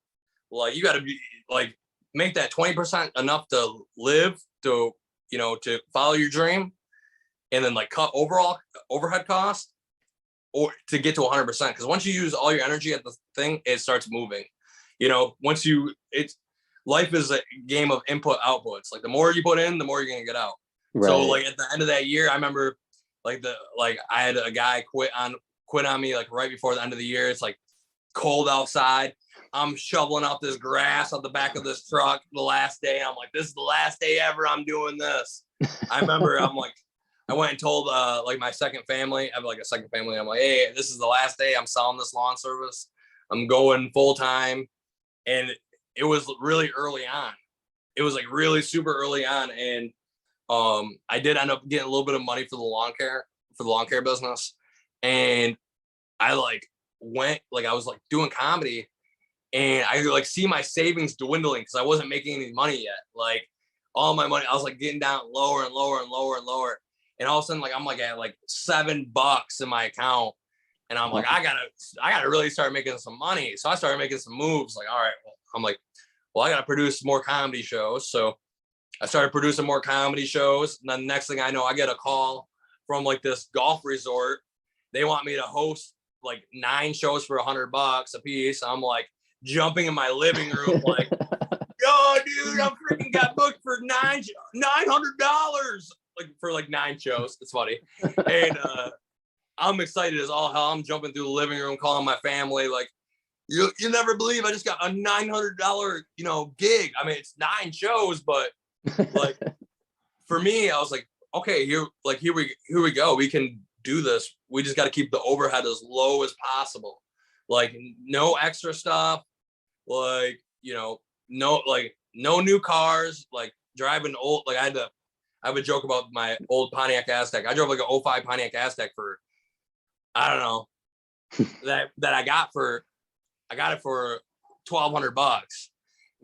Like, you gotta be like, make that 20% enough to live, to, you know, to follow your dream, and then like cut overall overhead cost, or to get to 100%. Because once you use all your energy at the thing, it starts moving. You know, life is a game of input outputs. Like, the more you put in, the more you're gonna get out. Right. So like at the end of that year, I remember I had a guy quit on me like right before the end of the year. It's like cold outside. I'm shoveling out this grass on the back of this truck the last day. I'm like, this is the last day ever I'm doing this. I remember I went and told like my second family. I have like a second family. I'm like, hey, this is the last day I'm selling this lawn service. I'm going full time. And it was really early on. It was like really super early on. And I did end up getting a little bit of money for the lawn care business. And I like went, like, I was like doing comedy, and I like see my savings dwindling because I wasn't making any money yet. Like, all my money, I was like getting down lower and lower and lower and lower. And all of a sudden, like, I'm like at like $7 in my account. And I'm like, I gotta really start making some money. So I started making some moves. Like, all right, I'm like, well, I gotta produce more comedy shows. So I started producing more comedy shows. And then the next thing I know, I get a call from like this golf resort. They want me to host like 9 shows for $100 a piece. I'm like jumping in my living room, like, yo, dude, I freaking got booked for $900, like for like 9 shows. It's funny. And I'm excited as all hell. I'm jumping through the living room, calling my family, like, you never believe I just got a $900, you know, gig. I mean, it's 9 shows, but like, for me, I was like, okay, here we go. We can do this. We just got to keep the overhead as low as possible. Like, no extra stuff. Like, you know, no new cars. Like, driving old. Like, I have a joke about my old Pontiac Aztek. I drove like a 05 Pontiac Aztek for, I don't know, that I got it for $1,200.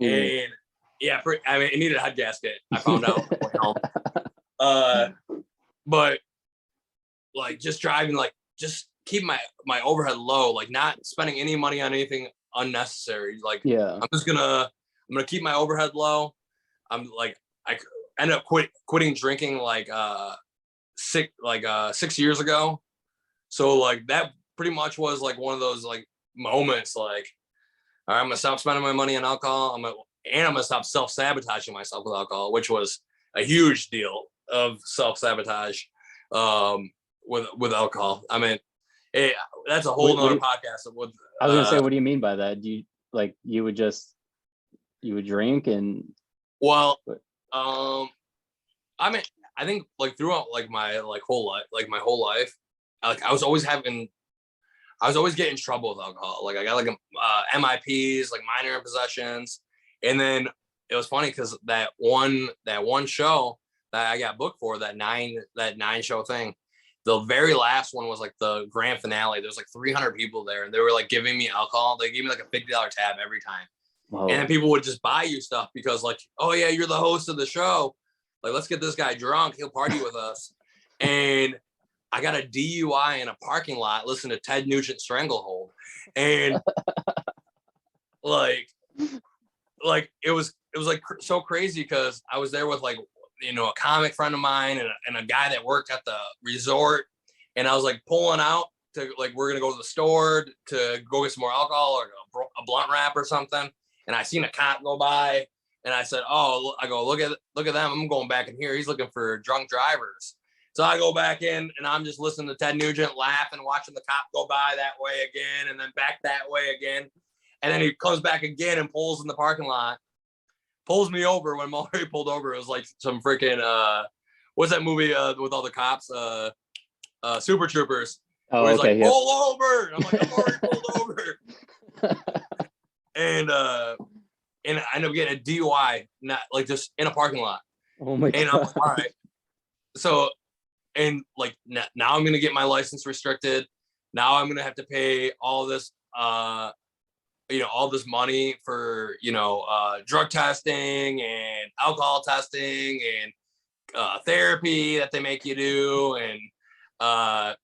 And yeah, I mean, it needed a head gasket. I found out. But like, just driving, like, just keep my overhead low, like not spending any money on anything unnecessary. Like, I'm gonna keep my overhead low. I'm like, I ended up quitting drinking like 6 years ago. So like, that pretty much was like one of those like moments, like, all right, I'm gonna stop spending my money on alcohol. I'm gonna stop self-sabotaging myself with alcohol, which was a huge deal of self-sabotage with alcohol. I mean, that's a whole nother podcast. I was gonna say, what do you mean by that? Do you like, you would drink and? Well, I mean, I think like throughout like my whole life, like I was always getting in trouble with alcohol. Like, I got like MIPs, like minor in possessions. And then it was funny because that one show that I got booked for, that nine show thing, the very last one was like the grand finale. There's like 300 people there, and they were like giving me alcohol. They gave me like a $50 tab every time. Whoa. And then people would just buy you stuff because, like, oh yeah, you're the host of the show. Like, let's get this guy drunk. He'll party with us. And I got a DUI in a parking lot listening to Ted Nugent Stranglehold. And like like it was like so crazy because I was there with like, you know, a comic friend of mine and a guy that worked at the resort, and I was like pulling out to like, we're gonna go to the store to go get some more alcohol or a blunt wrap or something, and I seen a cop go by, and I said, oh, I go, look at them, I'm going back in here, he's looking for drunk drivers. So I go back in and I'm just listening to Ted Nugent laughing, watching the cop go by that way again and then back that way again. And then he comes back again and pulls in the parking lot, pulls me over. When I'm already pulled over, it was like some freaking, what's that movie with all the cops? Super Troopers. Oh, where he's okay. like, pull over. And I'm like, I'm already pulled over. And I end up getting a DUI, not like just in a parking lot. Oh my God. And I'm like, all right. So, and like now I'm going to get my license restricted. Now I'm going to have to pay all this, you know, all this money for, you know, drug testing and alcohol testing and therapy that they make you do. And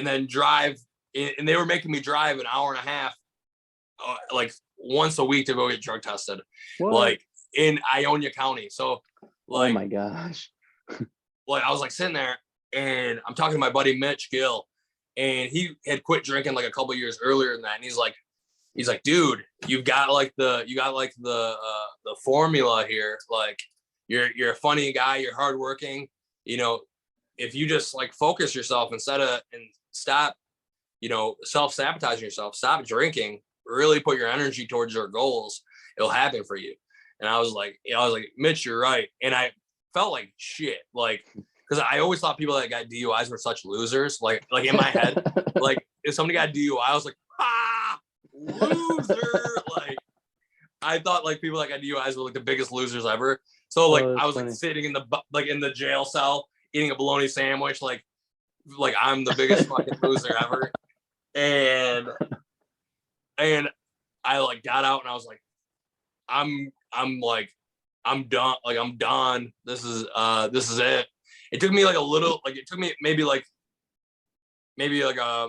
then drive. And they were making me drive an hour and a half, like once a week to go get drug tested, What? like in Ionia County. So like, oh my gosh. like I was like sitting there and I'm talking to my buddy Mitch Gill, and he had quit drinking like a couple years earlier than that. And he's like, dude, you got like the formula here. Like you're a funny guy, you're hardworking. You know, if you just like focus yourself and stop, you know, self-sabotaging yourself, stop drinking, really put your energy towards your goals, it'll happen for you. And I was like, Mitch, you're right. And I felt like shit, like, because I always thought people that got DUIs were such losers. Like in my head, like if somebody got DUI, I was like, loser. Like I thought like people that got DUIs were like the biggest losers ever. So like I was funny. Like sitting in the jail cell eating a bologna sandwich, like I'm the biggest fucking loser ever. And I like got out and I was like, I'm done. Like I'm done. This is it. It took me like a little, like it took me maybe like a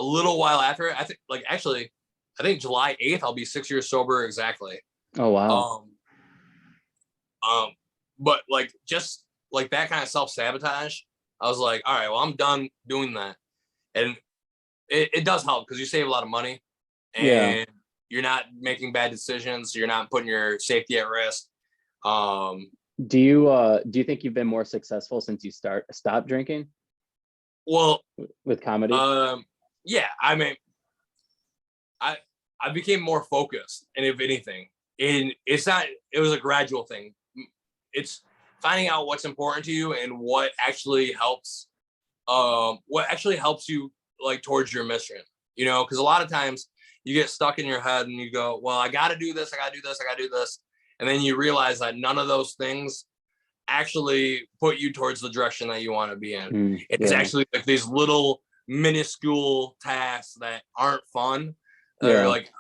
little while after. I think July 8th I'll be 6 years sober exactly. Oh wow. But like just like that kind of self-sabotage, I was like, all right, well, I'm done doing that. And it does help because you save a lot of money and you're not making bad decisions. You're not putting your safety at risk. Do you think you've been more successful since you stopped drinking? Well, with comedy? Yeah, I mean, I became more focused, and if anything, it was a gradual thing. It's finding out what's important to you and what actually helps you like towards your mission, you know, because a lot of times you get stuck in your head and you go, well, I got to do this. And then you realize that none of those things actually put you towards the direction that you want to be in. It's actually like these little minuscule tasks that aren't fun. Like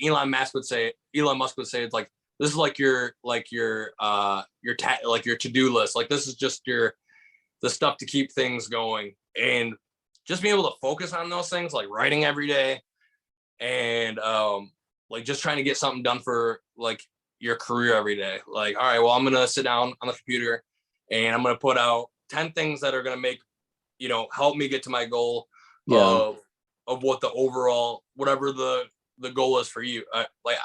Elon Musk would say, it's like, this is like your to-do list. Like this is just the stuff to keep things going, and just being able to focus on those things, like writing every day and like just trying to get something done for like your career every day. Like, all right, well, I'm going to sit down on the computer and I'm going to put out 10 things that are going to make, you know, help me get to my goal of what the overall, whatever the goal is for you. Like,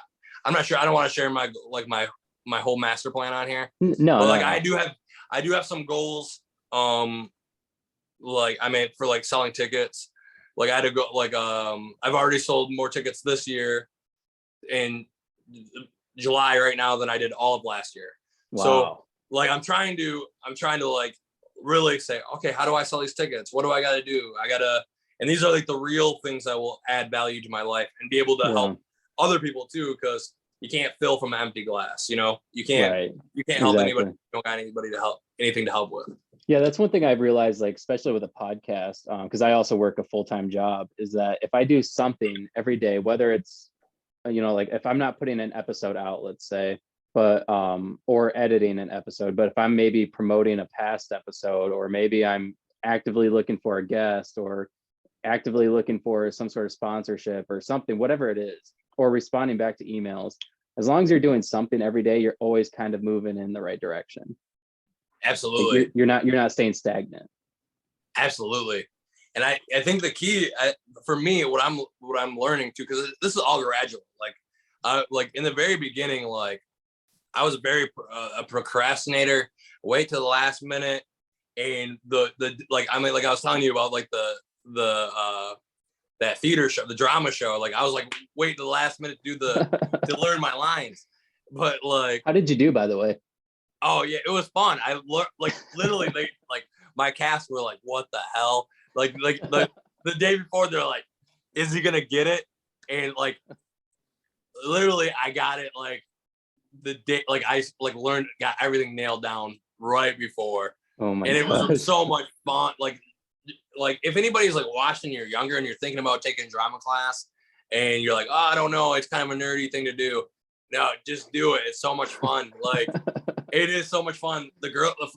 I'm not sure. I don't want to share my whole master plan on here. No, but like no. I do have some goals. Like I mean, for like selling tickets, like I had to go, like, I've already sold more tickets this year in July right now than I did all of last year. Wow. So like, I'm trying to like really say, okay, how do I sell these tickets? What do I got to do? And these are like the real things that will add value to my life and be able to help other people too. Cause you can't fill from an empty glass, you know, you can't help anybody. You don't got anything to help with. Yeah, that's one thing I've realized, like, especially with a podcast, because I also work a full-time job, is that if I do something every day, whether it's, you know, like if I'm not putting an episode out, let's say, but or editing an episode, but if I'm maybe promoting a past episode, or maybe I'm actively looking for a guest or actively looking for some sort of sponsorship or something, whatever it is, or responding back to emails, as long as you're doing something every day, you're always kind of moving in the right direction. Absolutely. Like you're not staying stagnant. Absolutely. And I think the key for me, what I'm learning too, because this is all gradual. Like in the very beginning, like I was very a procrastinator, wait till the last minute. And the like, I mean, like I was telling you about like the that theater show, the drama show. Like I was like waiting to the last minute to do to learn my lines. But like, how did you do, by the way? Oh yeah, it was fun. I learned like literally they like my cast were like, what the hell? Like the day before they're like, is he gonna get it? And like literally I got it like the day, like I like got everything nailed down right before. Oh my and it gosh. was so much fun. Like if anybody's like watching, you're younger and you're thinking about taking drama class and you're like, oh, I don't know, it's kind of a nerdy thing to do. No, just do it. It's so much fun. Like it is so much fun.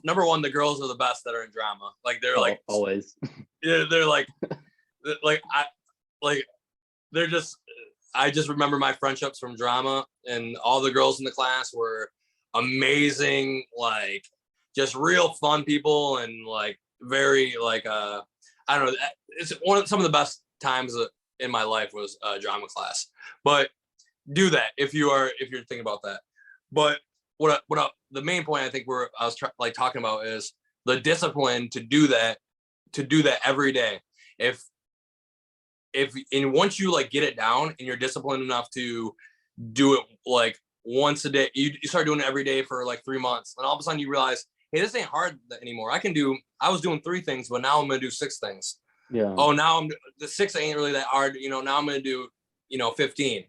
Number one, the girls are the best that are in drama. Like they're like always. Yeah, they're like they're just. I just remember my friendships from drama, and all the girls in the class were amazing. Like just real fun people, and like very like I don't know. It's some of the best times in my life was drama class. But do that if you're thinking about that. But the main point I think I was talking about is the discipline to do that every day. If and once you like get it down and you're disciplined enough to do it like once a day, you start doing it every day for like 3 months, and all of a sudden you realize, hey, this ain't hard anymore. I was doing 3 things, but now I'm gonna do 6 things. Yeah. Oh, now the 6 ain't really that hard. Now I'm gonna do 15.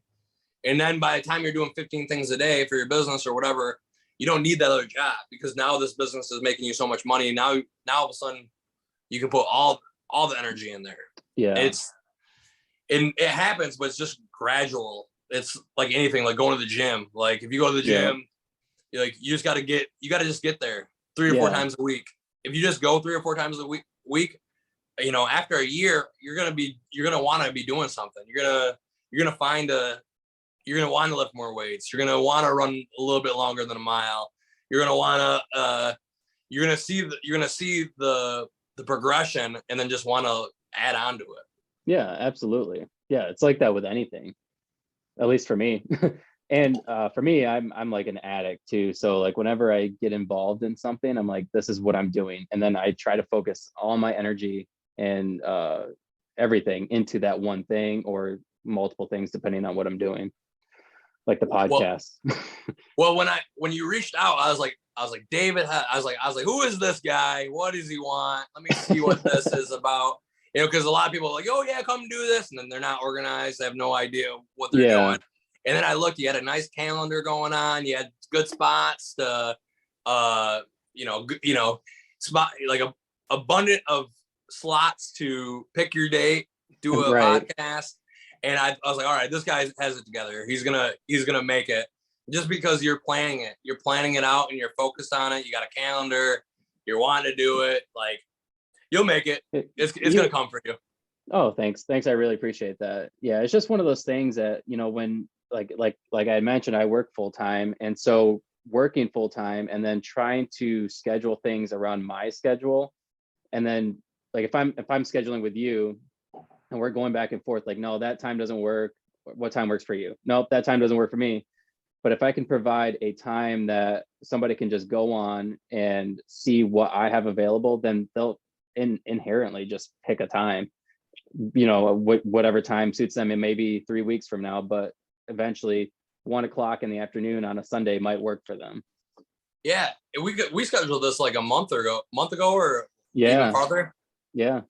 And then by the time you're doing 15 things a day for your business or whatever, you don't need that other job, because now this business is making you so much money. Now all of a sudden you can put all the energy in there. Yeah. It happens, but it's just gradual. It's like anything, like going to the gym. Like if you go to the gym, you just got to just get there 3 or 4 times a week. If you just go 3 or 4 times a week, after a year, you're going to want to be doing something. You're going to want to lift more weights. You're going to want to run a little bit longer than a mile. You're going to want to, you're going to see the progression, and then just want to add on to it. Yeah, absolutely. Yeah, it's like that with anything, at least for me. And for me, I'm like an addict too. So like whenever I get involved in something, I'm like, this is what I'm doing. And then I try to focus all my energy and everything into that one thing, or multiple things depending on what I'm doing. Like the podcast. Well, when you reached out, I was like, David, I was like, who is this guy? What does he want? Let me see what this is about. Because a lot of people are like, oh yeah, come do this, and then they're not organized. They have no idea what they're doing. And then I looked. You had a nice calendar going on. You had good spots to, spot like a abundant of slots to pick your date, do a podcast. And I was like, all right, this guy has it together. He's gonna make it. Just because you're planning it out, and you're focused on it. You got a calendar. You're wanting to do it. Like, you'll make it. It's gonna come for you. Oh, thanks. I really appreciate that. Yeah, it's just one of those things that, when like I had mentioned, I work full time, and so working full time and then trying to schedule things around my schedule, and then like if I'm scheduling with you and we're going back and forth, like, no, that time doesn't work. What time works for you? Nope, that time doesn't work for me. But if I can provide a time that somebody can just go on and see what I have available, then they'll inherently just pick a time, whatever time suits them. It may be 3 weeks from now, but eventually 1 o'clock in the afternoon on a Sunday might work for them. Yeah, we scheduled this like a month ago or even farther. Yeah.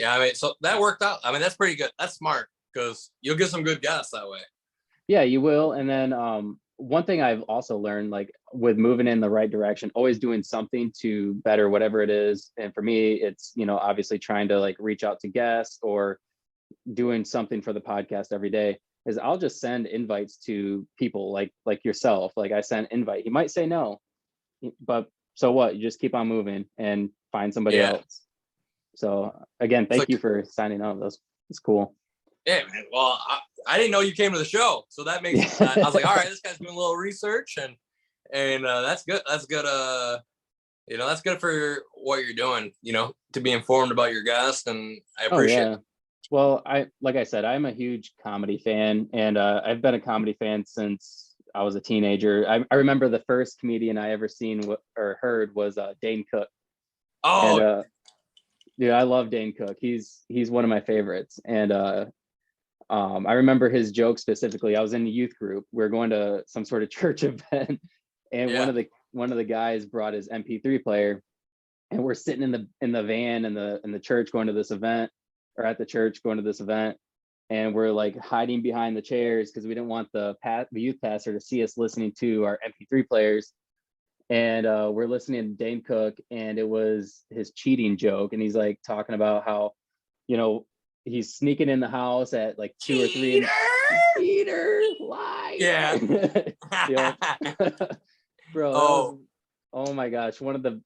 I mean, so that worked out. I mean, that's pretty good. That's smart, because you'll get some good guests that way. Yeah, you will. And then one thing I've also learned, like with moving in the right direction, always doing something to better whatever it is. And for me, it's, obviously trying to like reach out to guests or doing something for the podcast every day, is I'll just send invites to people like yourself. Like I send invite, he might say no, but so what? You just keep on moving and find somebody else. So again, thank you for signing up. That's cool. Yeah, man. Well, I didn't know you came to the show, so that makes. I was like, all right, this guy's doing a little research, and that's good. That's good. That's good for what you're doing. To be informed about your guest, and I appreciate it. Well, like I said, I'm a huge comedy fan, and I've been a comedy fan since I was a teenager. I remember the first comedian I ever seen or heard was Dane Cook. Oh, and, dude, I love Dane Cook. He's one of my favorites, and I remember his joke specifically. I was in the youth group. We were going to some sort of church event, and one of the guys brought his MP3 player, and we're sitting in the van in the church going to this event, or at the church going to this event, and we're like hiding behind the chairs because we didn't want the youth pastor to see us listening to our MP3 players. And we're listening to Dane Cook, and it was his cheating joke, and he's like talking about how, he's sneaking in the house at like 2 or 3. Cheater, lie. Yeah. Bro. Oh my gosh. One of the,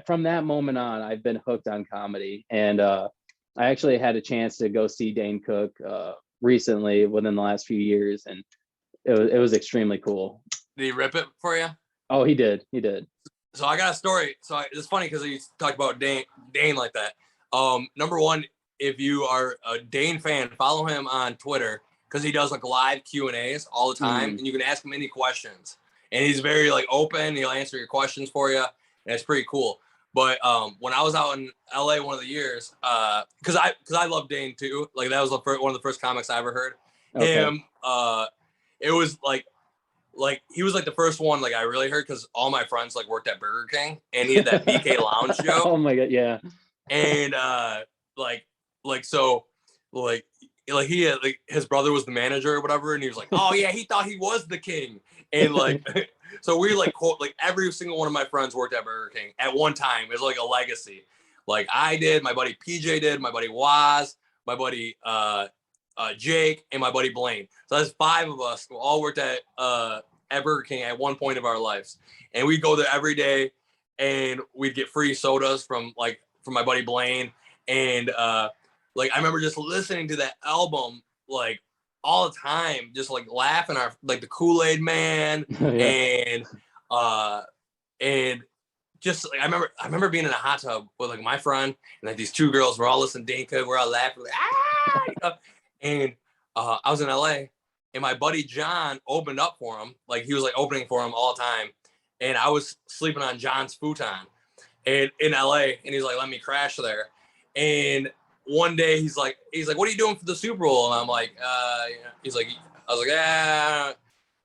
from that moment on, I've been hooked on comedy. And I actually had a chance to go see Dane Cook recently within the last few years. And it was extremely cool. Did he rip it for you? Oh, he did. So I got a story. So it's funny because you talked about Dane like that. Number one, if you are a Dane fan, follow him on Twitter because he does like live Q&As all the time, and you can ask him any questions. And he's very like open. He'll answer your questions for you, and it's pretty cool. But when I was out in LA one of the years, because I love Dane too. Like that was one of the first comics I ever heard. Okay. Him, it was like he was like the first one like I really heard because all my friends like worked at Burger King, and he had that BK Lounge show. Oh my god, yeah. And he had like his brother was the manager or whatever, and he was like, oh yeah, he thought he was the king, and like so we like every single one of my friends worked at Burger King at one time. It was like a legacy. Like I did, my buddy PJ did, my buddy Waz, my buddy Jake, and my buddy Blaine. So that's 5 of us who all worked at Burger King at one point of our lives, and we'd go there every day, and we'd get free sodas from my buddy Blaine, and I remember just listening to that album like all the time, just like laughing like the Kool-Aid Man. And just like I remember being in a hot tub with like my friend and like these 2 girls were all listening to Dane Cook, we're all laughing like, and I was in LA, and my buddy John opened up for him, like he was like opening for him all the time, and I was sleeping on John's futon and in LA, and he's like, let me crash there. And one day he's like, what are you doing for the Super Bowl? And I'm like, I was like, yeah.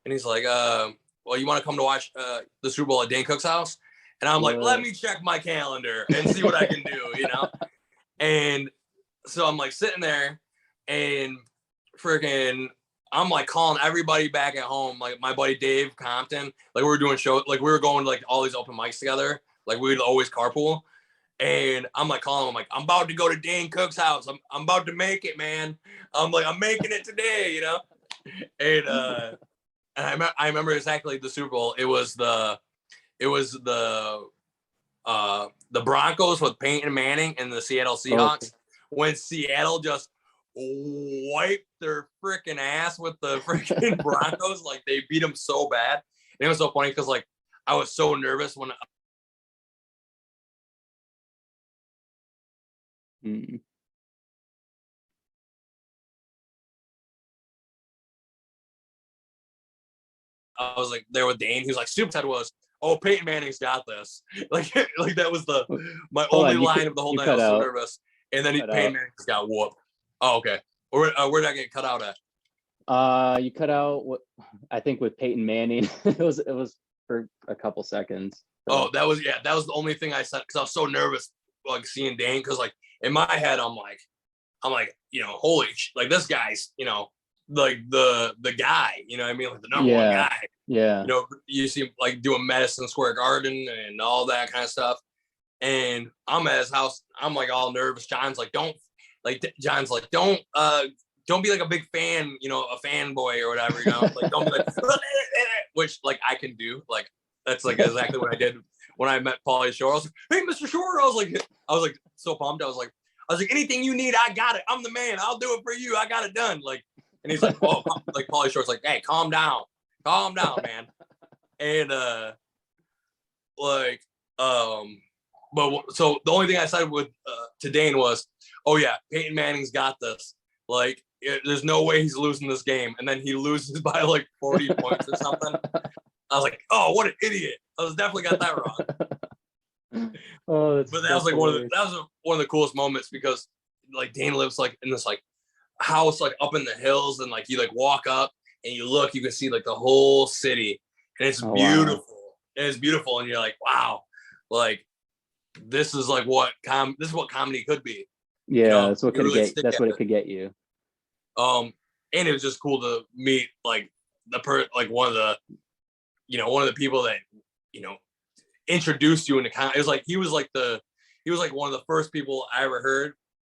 And he's like, well, you want to come to watch the Super Bowl at Dane Cook's house? And I'm like, let me check my calendar and see what I can do, And so I'm like sitting there, and freaking, I'm like calling everybody back at home, like my buddy Dave Compton, like we were doing shows, like we were going to like all these open mics together, like we would always carpool. And I'm like calling him, I'm like, I'm about to go to Dane Cook's house. I'm about to make it, man. I'm like, I'm making it today, And I remember exactly the Super Bowl. It was the Broncos with Peyton Manning and the Seattle Seahawks. When Seattle just wiped their freaking ass with the freaking Broncos, like they beat them so bad. And it was so funny because like I was so nervous when I was like there with Dane. He was like, Super said was, oh, Peyton Manning's got this. Like that was my only line of the whole night. I was so nervous. And then Peyton Manning just got whooped. Oh, okay. Where did I get cut out at? You cut out what I think with Peyton Manning. it was for a couple seconds. So. Oh, that was the only thing I said because I was so nervous like seeing Dane, because like in my head I'm like holy like this guy's like the guy, what I mean, like the number one guy. Yeah. You see him like doing Madison Square Garden and all that kind of stuff. And I'm at his house. I'm like all nervous. John's like, don't be like a big fan, a fanboy or whatever, like don't be like, which like I can do. Like that's like exactly what I did when I met Pauly Shore. I was like, hey, Mr. Shore. I was like so pumped. I was like, I was like, anything you need, I got it. I'm the man. I'll do it for you. I got it done. Like, and he's like, oh, like Pauly Shore's like, hey, calm down, man. And but so the only thing I said with to Dane was, oh yeah, Peyton Manning's got this. Like, there's no way he's losing this game, and then he loses by like 40 points or something. I was like, oh, what an idiot! I was definitely got that wrong. Oh, but that was like one of the coolest moments, because like Dane lives like in this like house like up in the hills, and like you like walk up and you look, you can see like the whole city, and it's beautiful. Wow. It's beautiful, and you're like, wow, like this is like what comedy could be. Yeah, you know, that's what could get. That's what it could get you. And it was just cool to meet like one of the people that introduced you into comedy. It was like he was like one of the first people I ever heard.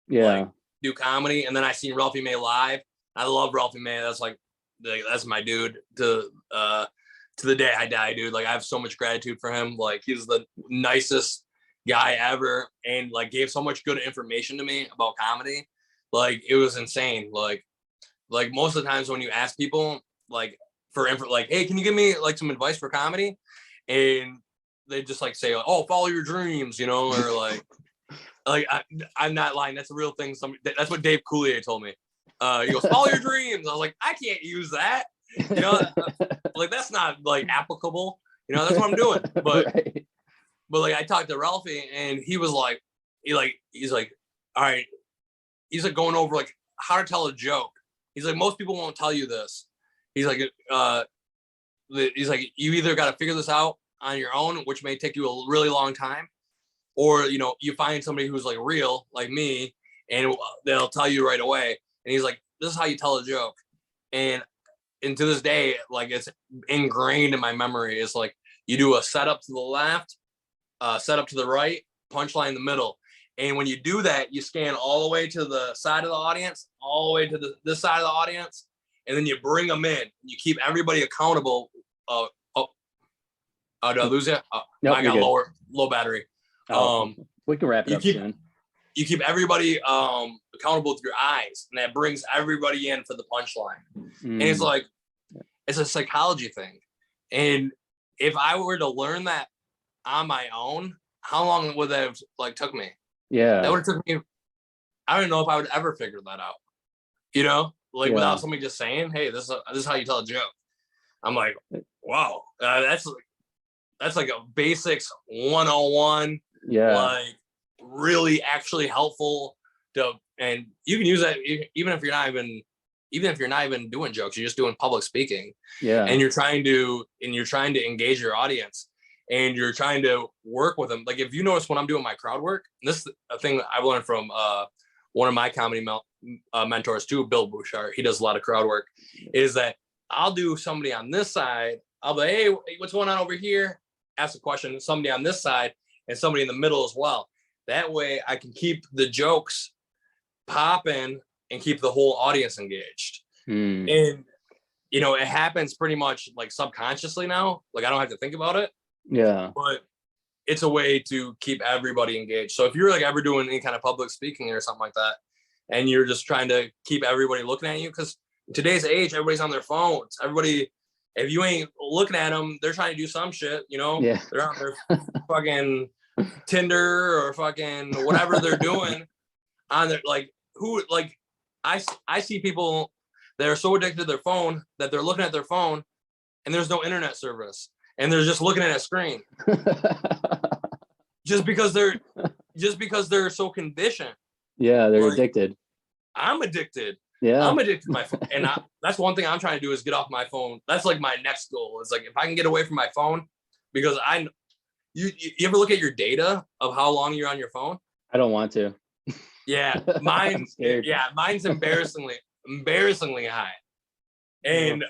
Yeah. Like, do comedy, and then I seen Ralphie May live. I love Ralphie May. That's like that's my dude to the day I die, dude. Like, I have so much gratitude for him. Like, he's the nicest guy ever, and like gave so much good information to me about comedy. Like, it was insane. Like most of the times when you ask people like for info, like, hey, can you give me like some advice for comedy? And they just like say, oh, follow your dreams, or like I'm not lying. That's a real thing. That's what Dave Coulier told me. He goes, follow your dreams. I was like, I can't use that. Like, that's not like applicable. That's what I'm doing. But right. But like, I talked to Ralphie, and he was like, he's like, all right. He's like going over like how to tell a joke. He's like, most people won't tell you this. He's like, you either got to figure this out on your own, which may take you a really long time, or you find somebody who's like real, like me, and they'll tell you right away. And he's like, this is how you tell a joke. And to this day, like, it's ingrained in my memory. It's like, you do a setup to the left, setup to the right, punchline in the middle. And when you do that, you scan all the way to the side of the audience, all the way to this side of the audience, and then you bring them in. You keep everybody accountable. Did I lose it? Nope, I got low battery. We can wrap it up soon. You keep everybody accountable with your eyes, and that brings everybody in for the punchline. And it's like, it's a psychology thing. And if I were to learn that on my own, how long would that have like took me? Yeah, that would have took me. I don't know if I would ever figure that out. Without somebody just saying, "Hey, this is how you tell a joke." I'm like, wow, that's like a basics 101. Yeah, like really actually helpful and you can use that even if you're not even doing jokes. You're just doing public speaking. Yeah, and you're trying to engage your audience. And you're trying to work with them. Like, if you notice when I'm doing my crowd work, and this is a thing that I've learned from one of my comedy mentors too, Bill Bouchard. He does a lot of crowd work. Is that I'll do somebody on this side. I'll be like, hey, what's going on over here? Ask a question. Somebody on this side and somebody in the middle as well. That way I can keep the jokes popping and keep the whole audience engaged. And, it happens pretty much like subconsciously now. Like, I don't have to think about it. Yeah, but it's a way to keep everybody engaged. So if you're like ever doing any kind of public speaking or something like that, and you're just trying to keep everybody looking at you, because in today's age, everybody's on their phones. Everybody, if you ain't looking at them, they're trying to do some shit, Yeah. They're on their fucking Tinder or fucking whatever they're doing on their, like, I see people that are so addicted to their phone that they're looking at their phone and there's no internet service. And they're just looking at a screen, just because they're so conditioned. Yeah, they're addicted. I'm addicted. Yeah, I'm addicted to my phone, and that's one thing I'm trying to do is get off my phone. That's like my next goal. It's like, if I can get away from my phone, because you ever look at your data of how long you're on your phone? I don't want to. Yeah, mine's embarrassingly high, and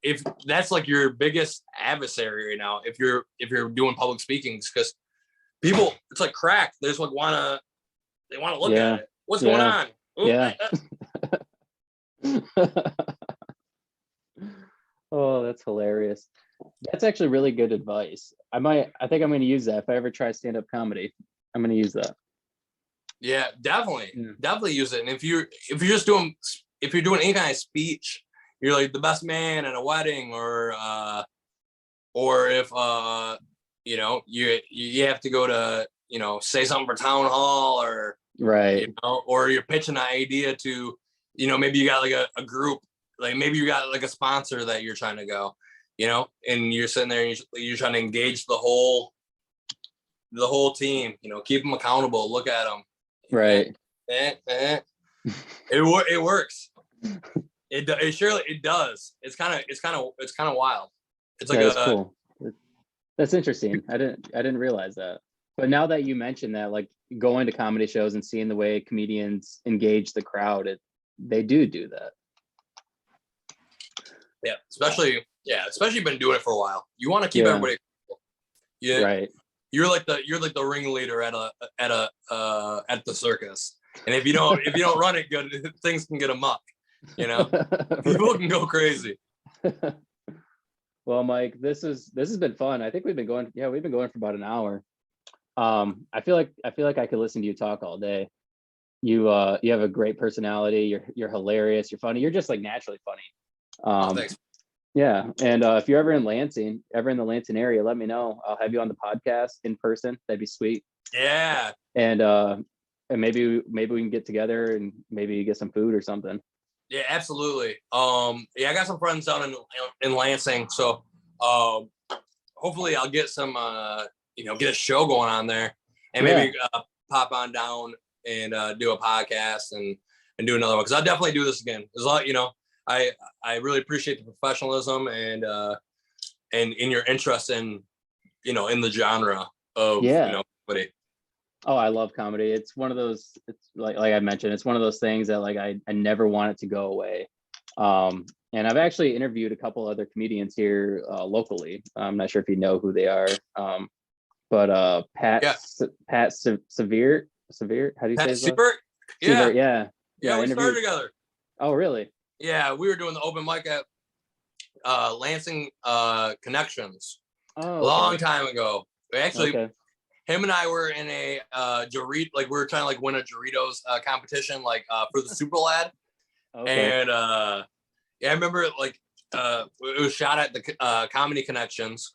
if that's like your biggest adversary right now, if you're doing public speaking, because people, it's like crack. They just like they want to look at it. What's going on? Ooh. Yeah. Oh, that's hilarious. That's actually really good advice. I think I'm going to use that if I ever try stand-up comedy. I'm going to use that. Yeah, definitely. Yeah. Definitely use it. And if you're doing any kind of speech, you're like the best man at a wedding, or if you have to go to, say something for town hall, or Right. or you're pitching an idea to, maybe you got like a group, like maybe you got like a sponsor that you're trying to go, and you're sitting there and you're trying to engage the whole team, keep them accountable, look at them. Right. It works. It does. It's kind of wild. It's like That's cool. That's interesting. I didn't realize that. But now that you mentioned that, like going to comedy shows and seeing the way comedians engage the crowd, they do that. Yeah, especially been doing it for a while. You want to keep everybody. Yeah, right. You're like the ringleader at the circus, and if you don't run it good, things can get amok. People can go crazy. Well, Mike, this has been fun. I think we've been going for about an hour. I feel like I could listen to you talk all day. You have a great personality. You're hilarious. You're funny. You're just like naturally funny. Thanks. Yeah, and if you're ever in the Lansing area, let me know. I'll have you on the podcast in person. That'd be sweet. Yeah. And maybe we can get together and maybe get some food or something. Yeah, absolutely. I got some friends down in Lansing, so hopefully I'll get some get a show going on there, and maybe pop on down and do a podcast and do another one, because I'll definitely do this again. There's a lot, I really appreciate the professionalism and in your interest in the genre of comedy. Oh, I love comedy. It's one of those, it's like I mentioned, it's one of those things that like I never want it to go away. And I've actually interviewed a couple other comedians here locally. I'm not sure if you know who they are. But Pat Severe, how do you say his name? Yeah, we started together. Oh, really? Yeah, we were doing the open mic at Lansing Connections a long time ago. Him and I were in a Dorito, like we were trying to like win a Doritos competition, like for the Super Lad. And I remember like it was shot at the Comedy Connections,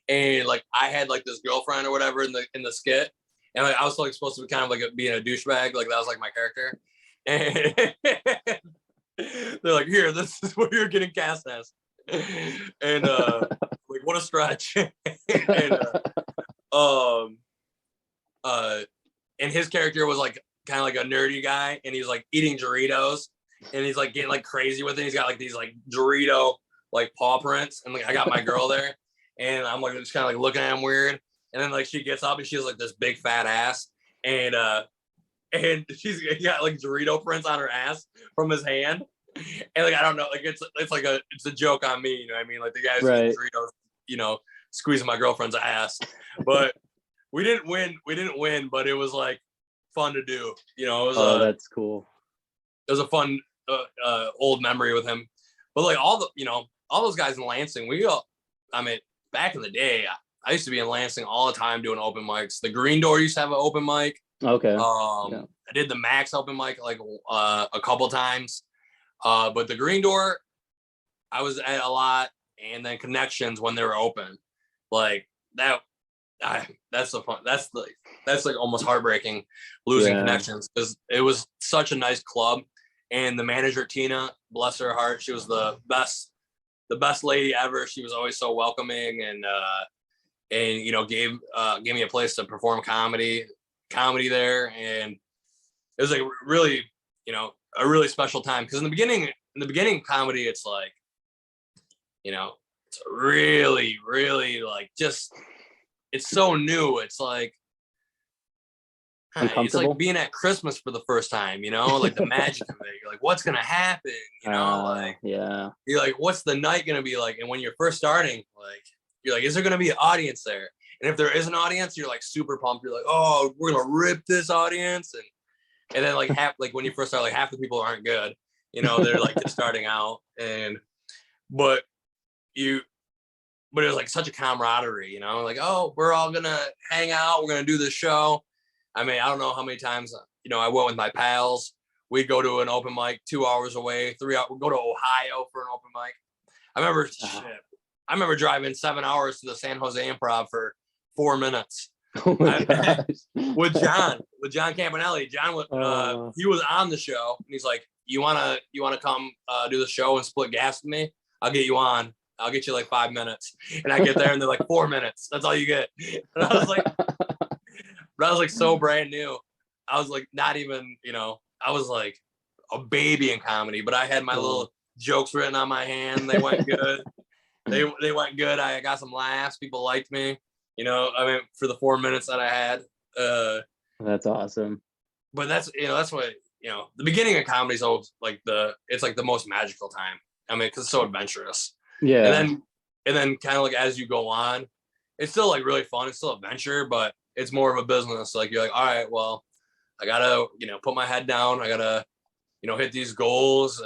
and like I had like this girlfriend or whatever in the skit, and like I was like supposed to be kind of like being a douchebag, like that was like my character. And they're like, here, this is what you're getting cast as. And like what a stretch. And his character was like kind of like a nerdy guy, and he's like eating Doritos, and he's like getting like crazy with it. He's got like these like Dorito like paw prints, and like I got my girl there, and I'm like just kind of like looking at him weird, and then like she gets up and she's like this big fat ass, and she's got like Dorito prints on her ass from his hand, and like I don't know, like it's a joke on me, you know what I mean? Like the guy's getting Doritos, squeezing my girlfriend's ass, but we didn't win, but it was like fun to do, it was that's cool. It was a fun old memory with him. But like all those guys in Lansing, back in the day, I used to be in Lansing all the time doing open mics. The Green Door used to have an open mic. Okay. I did the Max open mic like a couple times. But the Green Door, I was at a lot, and then Connections when they were open. Like that, that's the fun. That's like almost heartbreaking losing Connections, because it was such a nice club, and the manager Tina, bless her heart, she was the best lady ever. She was always so welcoming, and gave me a place to perform comedy there, and it was like really a really special time, because in the beginning comedy, it's like it's really, really like just, it's so new. It's like being at Christmas for the first time, like the magic of it. You're like, what's gonna happen? You're like, what's the night gonna be like? And when you're first starting, like you're like, is there gonna be an audience there? And if there is an audience, you're like super pumped. You're like, oh, we're gonna rip this audience. And then like when you first start, like half the people aren't good, they're like just starting out, but it was like such a camaraderie, like, oh, we're all gonna hang out, we're gonna do this show. I mean, I don't know how many times, I went with my pals. We'd go to an open mic 2 hours away, 3 hours. We'd go to Ohio for an open mic. I remember driving 7 hours to the San Jose Improv for 4 minutes. Oh my gosh. with John Campanelli. John, he was on the show, and he's like, "You wanna come do the show and split gas with me? I'll get you on. I'll get you like 5 minutes." And I get there, and they're like 4 minutes. That's all you get. And I was like so brand new. I was like not even, I was like a baby in comedy, but I had my little jokes written on my hand. They went good. They went good. I got some laughs. People liked me. For the 4 minutes that I had. That's awesome. But that's what, the beginning of comedy is always it's like the most magical time. I mean, because it's so adventurous. Yeah. And then kind of like as you go on, it's still like really fun. It's still adventure, but it's more of a business. Like you're like, all right, well, I gotta, put my head down. I gotta, hit these goals.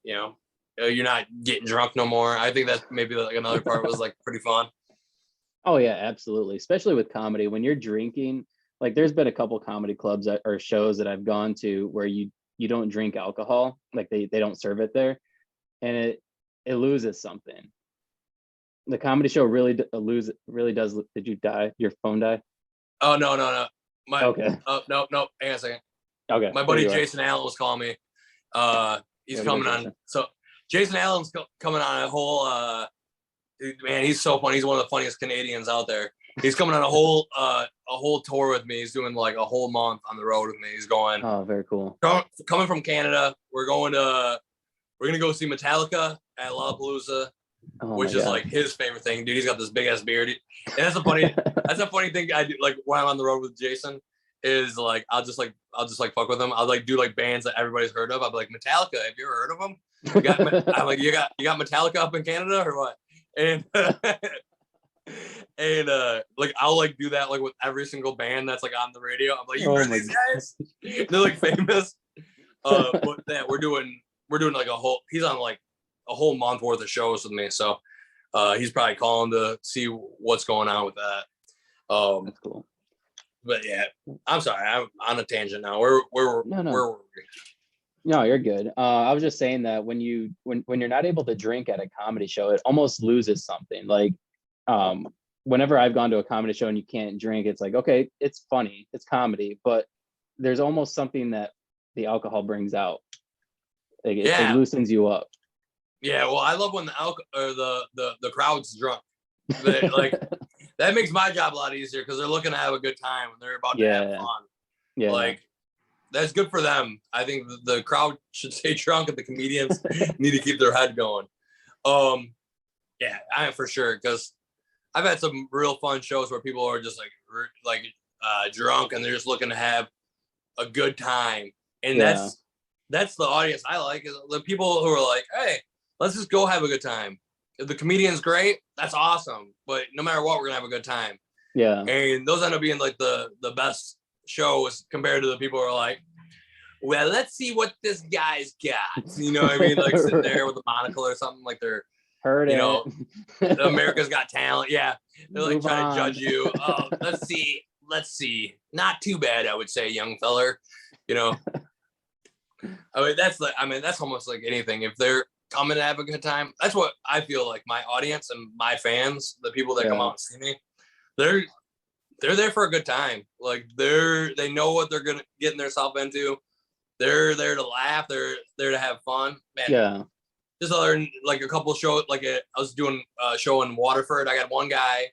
You're not getting drunk no more. I think that's maybe like another part was like pretty fun. Oh yeah, absolutely. Especially with comedy, when you're drinking, like there's been a couple comedy clubs or shows that I've gone to where you don't drink alcohol, like they don't serve it there, and it loses something. The comedy show really does. Did you die? Your phone die? Oh no. Okay. No. Hang on a second. Okay. My buddy Jason Allen was calling me. He's coming on. So Jason Allen's coming on a whole. Man, he's so funny. He's one of the funniest Canadians out there. He's coming on a whole tour with me. He's doing like a whole month on the road with me. He's going. Oh, very cool. Coming from Canada, we're gonna go see Metallica at Lollapalooza, which is like his favorite thing, dude. He's got this big ass beard, and that's a funny thing I do. Like when I'm on the road with Jason, is like I'll just fuck with him. I'll like do like bands that everybody's heard of. I'll be like, Metallica. Have you ever heard of them? I'm like, you got Metallica up in Canada or what? And like I'll like do that like with every single band that's like on the radio. I'm like, you heard these guys? They're like famous. But that we're doing like he's on like a whole month worth of shows with me. So he's probably calling to see what's going on with that. That's cool. But yeah, I'm sorry, I'm on a tangent now. Where were we? No, you're good. I was just saying that when you're not able to drink at a comedy show, it almost loses something. Like, whenever I've gone to a comedy show and you can't drink, it's like, okay, it's funny, it's comedy, but there's almost something that the alcohol brings out. Like, it loosens you up. Yeah, well, I love when the crowd's drunk. Like that makes my job a lot easier because they're looking to have a good time and they're about to have fun. Yeah, like. That's good for them. I think the crowd should stay drunk and the comedians need to keep their head going. Yeah, I am for sure. Because I've had some real fun shows where people are just like drunk and they're just looking to have a good time. And that's the audience I like, is the people who are like, hey, let's just go have a good time. If the comedian's great, that's awesome. But no matter what, we're gonna have a good time. Yeah. And those end up being like the best shows compared to the people who are like, well, let's see what this guy's got. You know what I mean? Like sitting there with a monocle or something, like they're America's Got Talent. Yeah. They're like trying to judge you. Oh, let's see. Not too bad, I would say, young feller. I mean, that's almost like anything. If they're coming to have a good time, that's what I feel like my audience and my fans, the people that come out and see me, they're there for a good time. Like they know what they're gonna getting themselves into. They're there to laugh. They're there to have fun. Man, yeah. Just other like a couple shows. Like I was doing a show in Waterford. I got one guy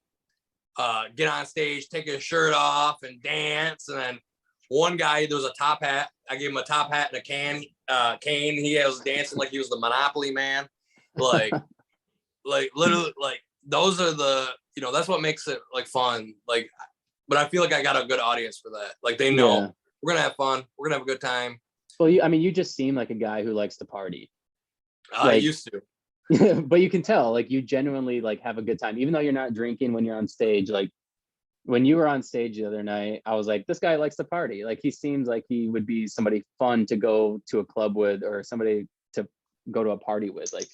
get on stage, take his shirt off, and dance. And then one guy, there was a top hat. I gave him a top hat and a cane. He was dancing like he was the Monopoly man. Like literally, like those are the that's what makes it like fun. Like. But I feel like I got a good audience for that. Like they know we're gonna have fun. We're gonna have a good time. Well, you just seem like a guy who likes to party. I used to. But you can tell, like you genuinely like have a good time, even though you're not drinking when you're on stage. Like when you were on stage the other night, I was like, this guy likes to party. Like he seems like he would be somebody fun to go to a club with or somebody to go to a party with. Like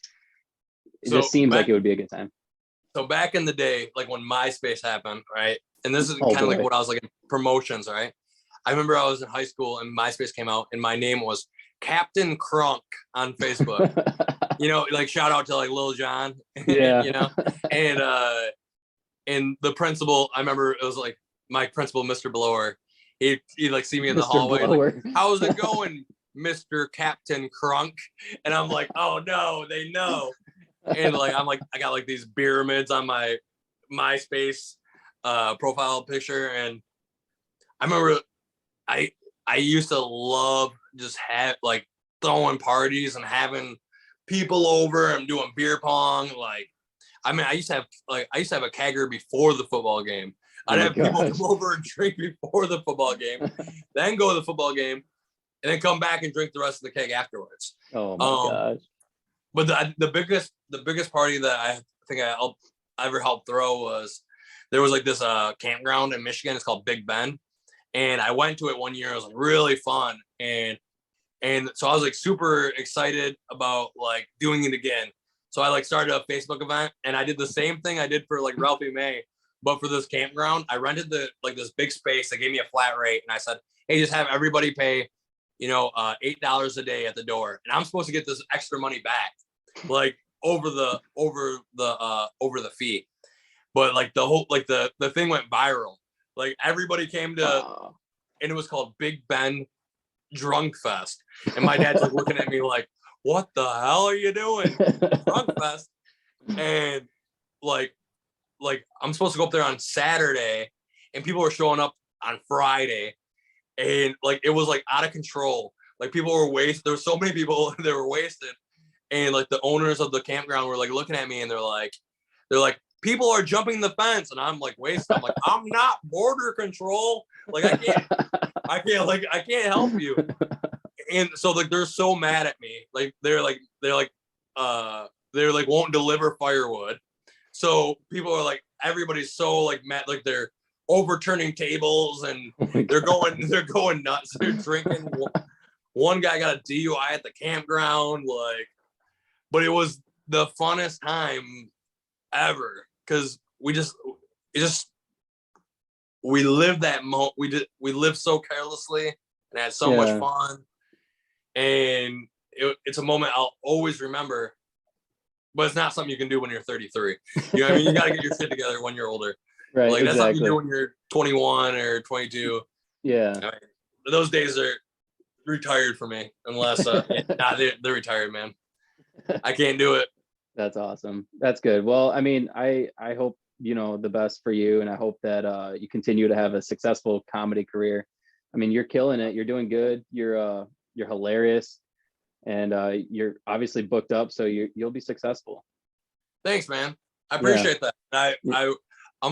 it just seems like it would be a good time. So back in the day, like when MySpace happened, right? And this is kind of like what I was like in promotions, right? I remember I was in high school and MySpace came out and my name was Captain Crunk on Facebook. Like shout out to like Lil Jon, Yeah. And the principal, I remember it was like my principal, Mr. Blower. He'd like see me in the Mr. hallway. Blower. Like, how's it going, Mr. Captain Crunk? And I'm like, oh no, they know. And like I got like these pyramids on my MySpace profile picture, and I remember I used to love just like throwing parties and having people over and doing beer pong. Like, I mean, I used to have a kegger before the football game. I'd have people come over and drink before the football game, then go to the football game, and then come back and drink the rest of the keg afterwards. Oh my gosh. But the biggest party that I think I ever helped throw was there was like this campground in Michigan. It's called Big Bend, and I went to it one year. It was like really fun, and so I was like super excited about like doing it again. So I like started a Facebook event, and I did the same thing I did for like Ralphie May, but for this campground. I rented this big space. They gave me a flat rate, and I said, hey, just have everybody pay $8 a day at the door, and I'm supposed to get this extra money back, like over the fee. But like the whole the thing went viral. Like everybody came to, and it was called Big Ben Drunk Fest, and my dad's like looking at me like, what the hell are you doing? Drunk Fest. And like I'm supposed to go up there on Saturday, and people were showing up on Friday, and like it was like out of control. Like people were wasted. There were so many people that were wasted, and like the owners of the campground were like looking at me, and they're like people are jumping the fence, and I'm like wasted. I'm like, I'm not border control. Like I can't help you. And so like they're so mad at me. Like they're won't deliver firewood. So people are like, everybody's so like mad, like they're overturning tables, and they're going nuts. They're drinking. One guy got a DUI at the campground, like, but it was the funnest time ever because we lived that moment. We lived so carelessly and had so much fun, and it's a moment I'll always remember. But it's not something you can do when you're 33. You know what I mean? You got to get your shit together when you're older. Right. Like that's something you do when you're 21 or 22. Yeah. I mean, those days are retired for me, unless they're retired, man. I can't do it. That's awesome. That's good. Well, I mean, I hope the best for you, and I hope that you continue to have a successful comedy career. I mean, you're killing it. You're doing good. You're hilarious. And you're obviously booked up, so you'll be successful. Thanks, man. I appreciate that. I'm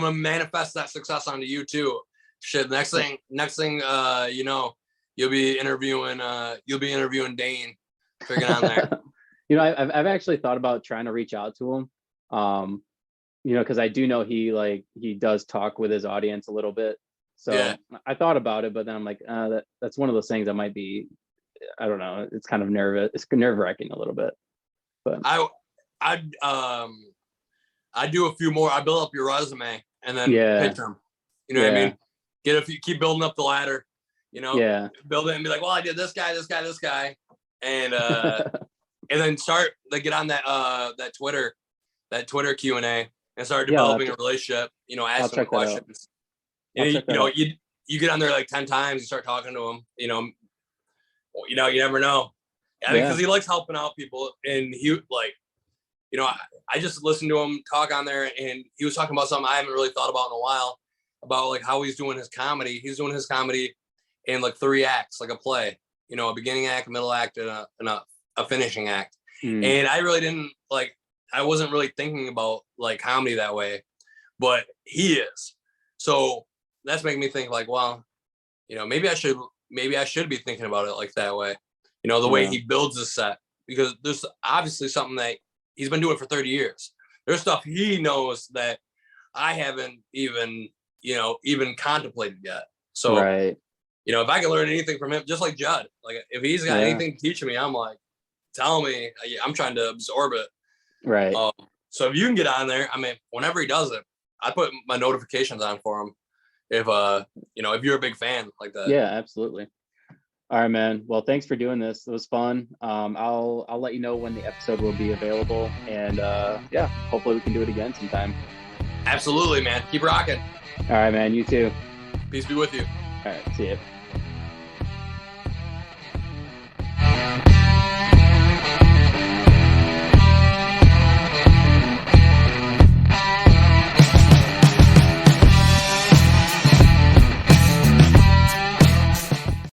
gonna manifest that success onto you too. Shit. Next thing, you'll be interviewing Dane. Figuring on there. I've actually thought about trying to reach out to him. Because I do know he does talk with his audience a little bit. So yeah. I thought about it, but then I'm like, that's one of those things that might be. I don't know. It's kind of it's nerve-wracking a little bit, but I do a few more. I build up your resume and then pitch them. You know what I mean? Keep building up the ladder. Build it and be like, well, I did this guy, and and then start get on that Twitter Q&A and start developing a relationship. Ask them questions. You get on there like 10 times. You start talking to them. You never know. I mean, because he likes helping out people, and he I just listened to him talk on there, and he was talking about something I haven't really thought about in a while, about like how he's doing his comedy. He's doing his comedy in like 3 acts, like a play. A beginning act, a middle act, and a finishing act. And I really didn't I wasn't really thinking about like comedy that way, but he is. So that's making me think like, well, maybe I should be thinking about it like that way, the way he builds his set, because there's obviously something that he's been doing for 30 years. There's stuff he knows that I haven't even contemplated yet. So, if I can learn anything from him, just like Judd, like if he's got anything to teach me, I'm like, tell me. I'm trying to absorb it. Right. So if you can get on there, I mean, whenever he does it, I put my notifications on for him. if if you're a big fan like that. Yeah, absolutely. All right, man. Well, thanks for doing this. It was fun. I'll let you know when the episode will be available, and yeah, hopefully we can do it again sometime. Absolutely, man. Keep rocking. All right, man. You too. Peace be with you. All right. See ya.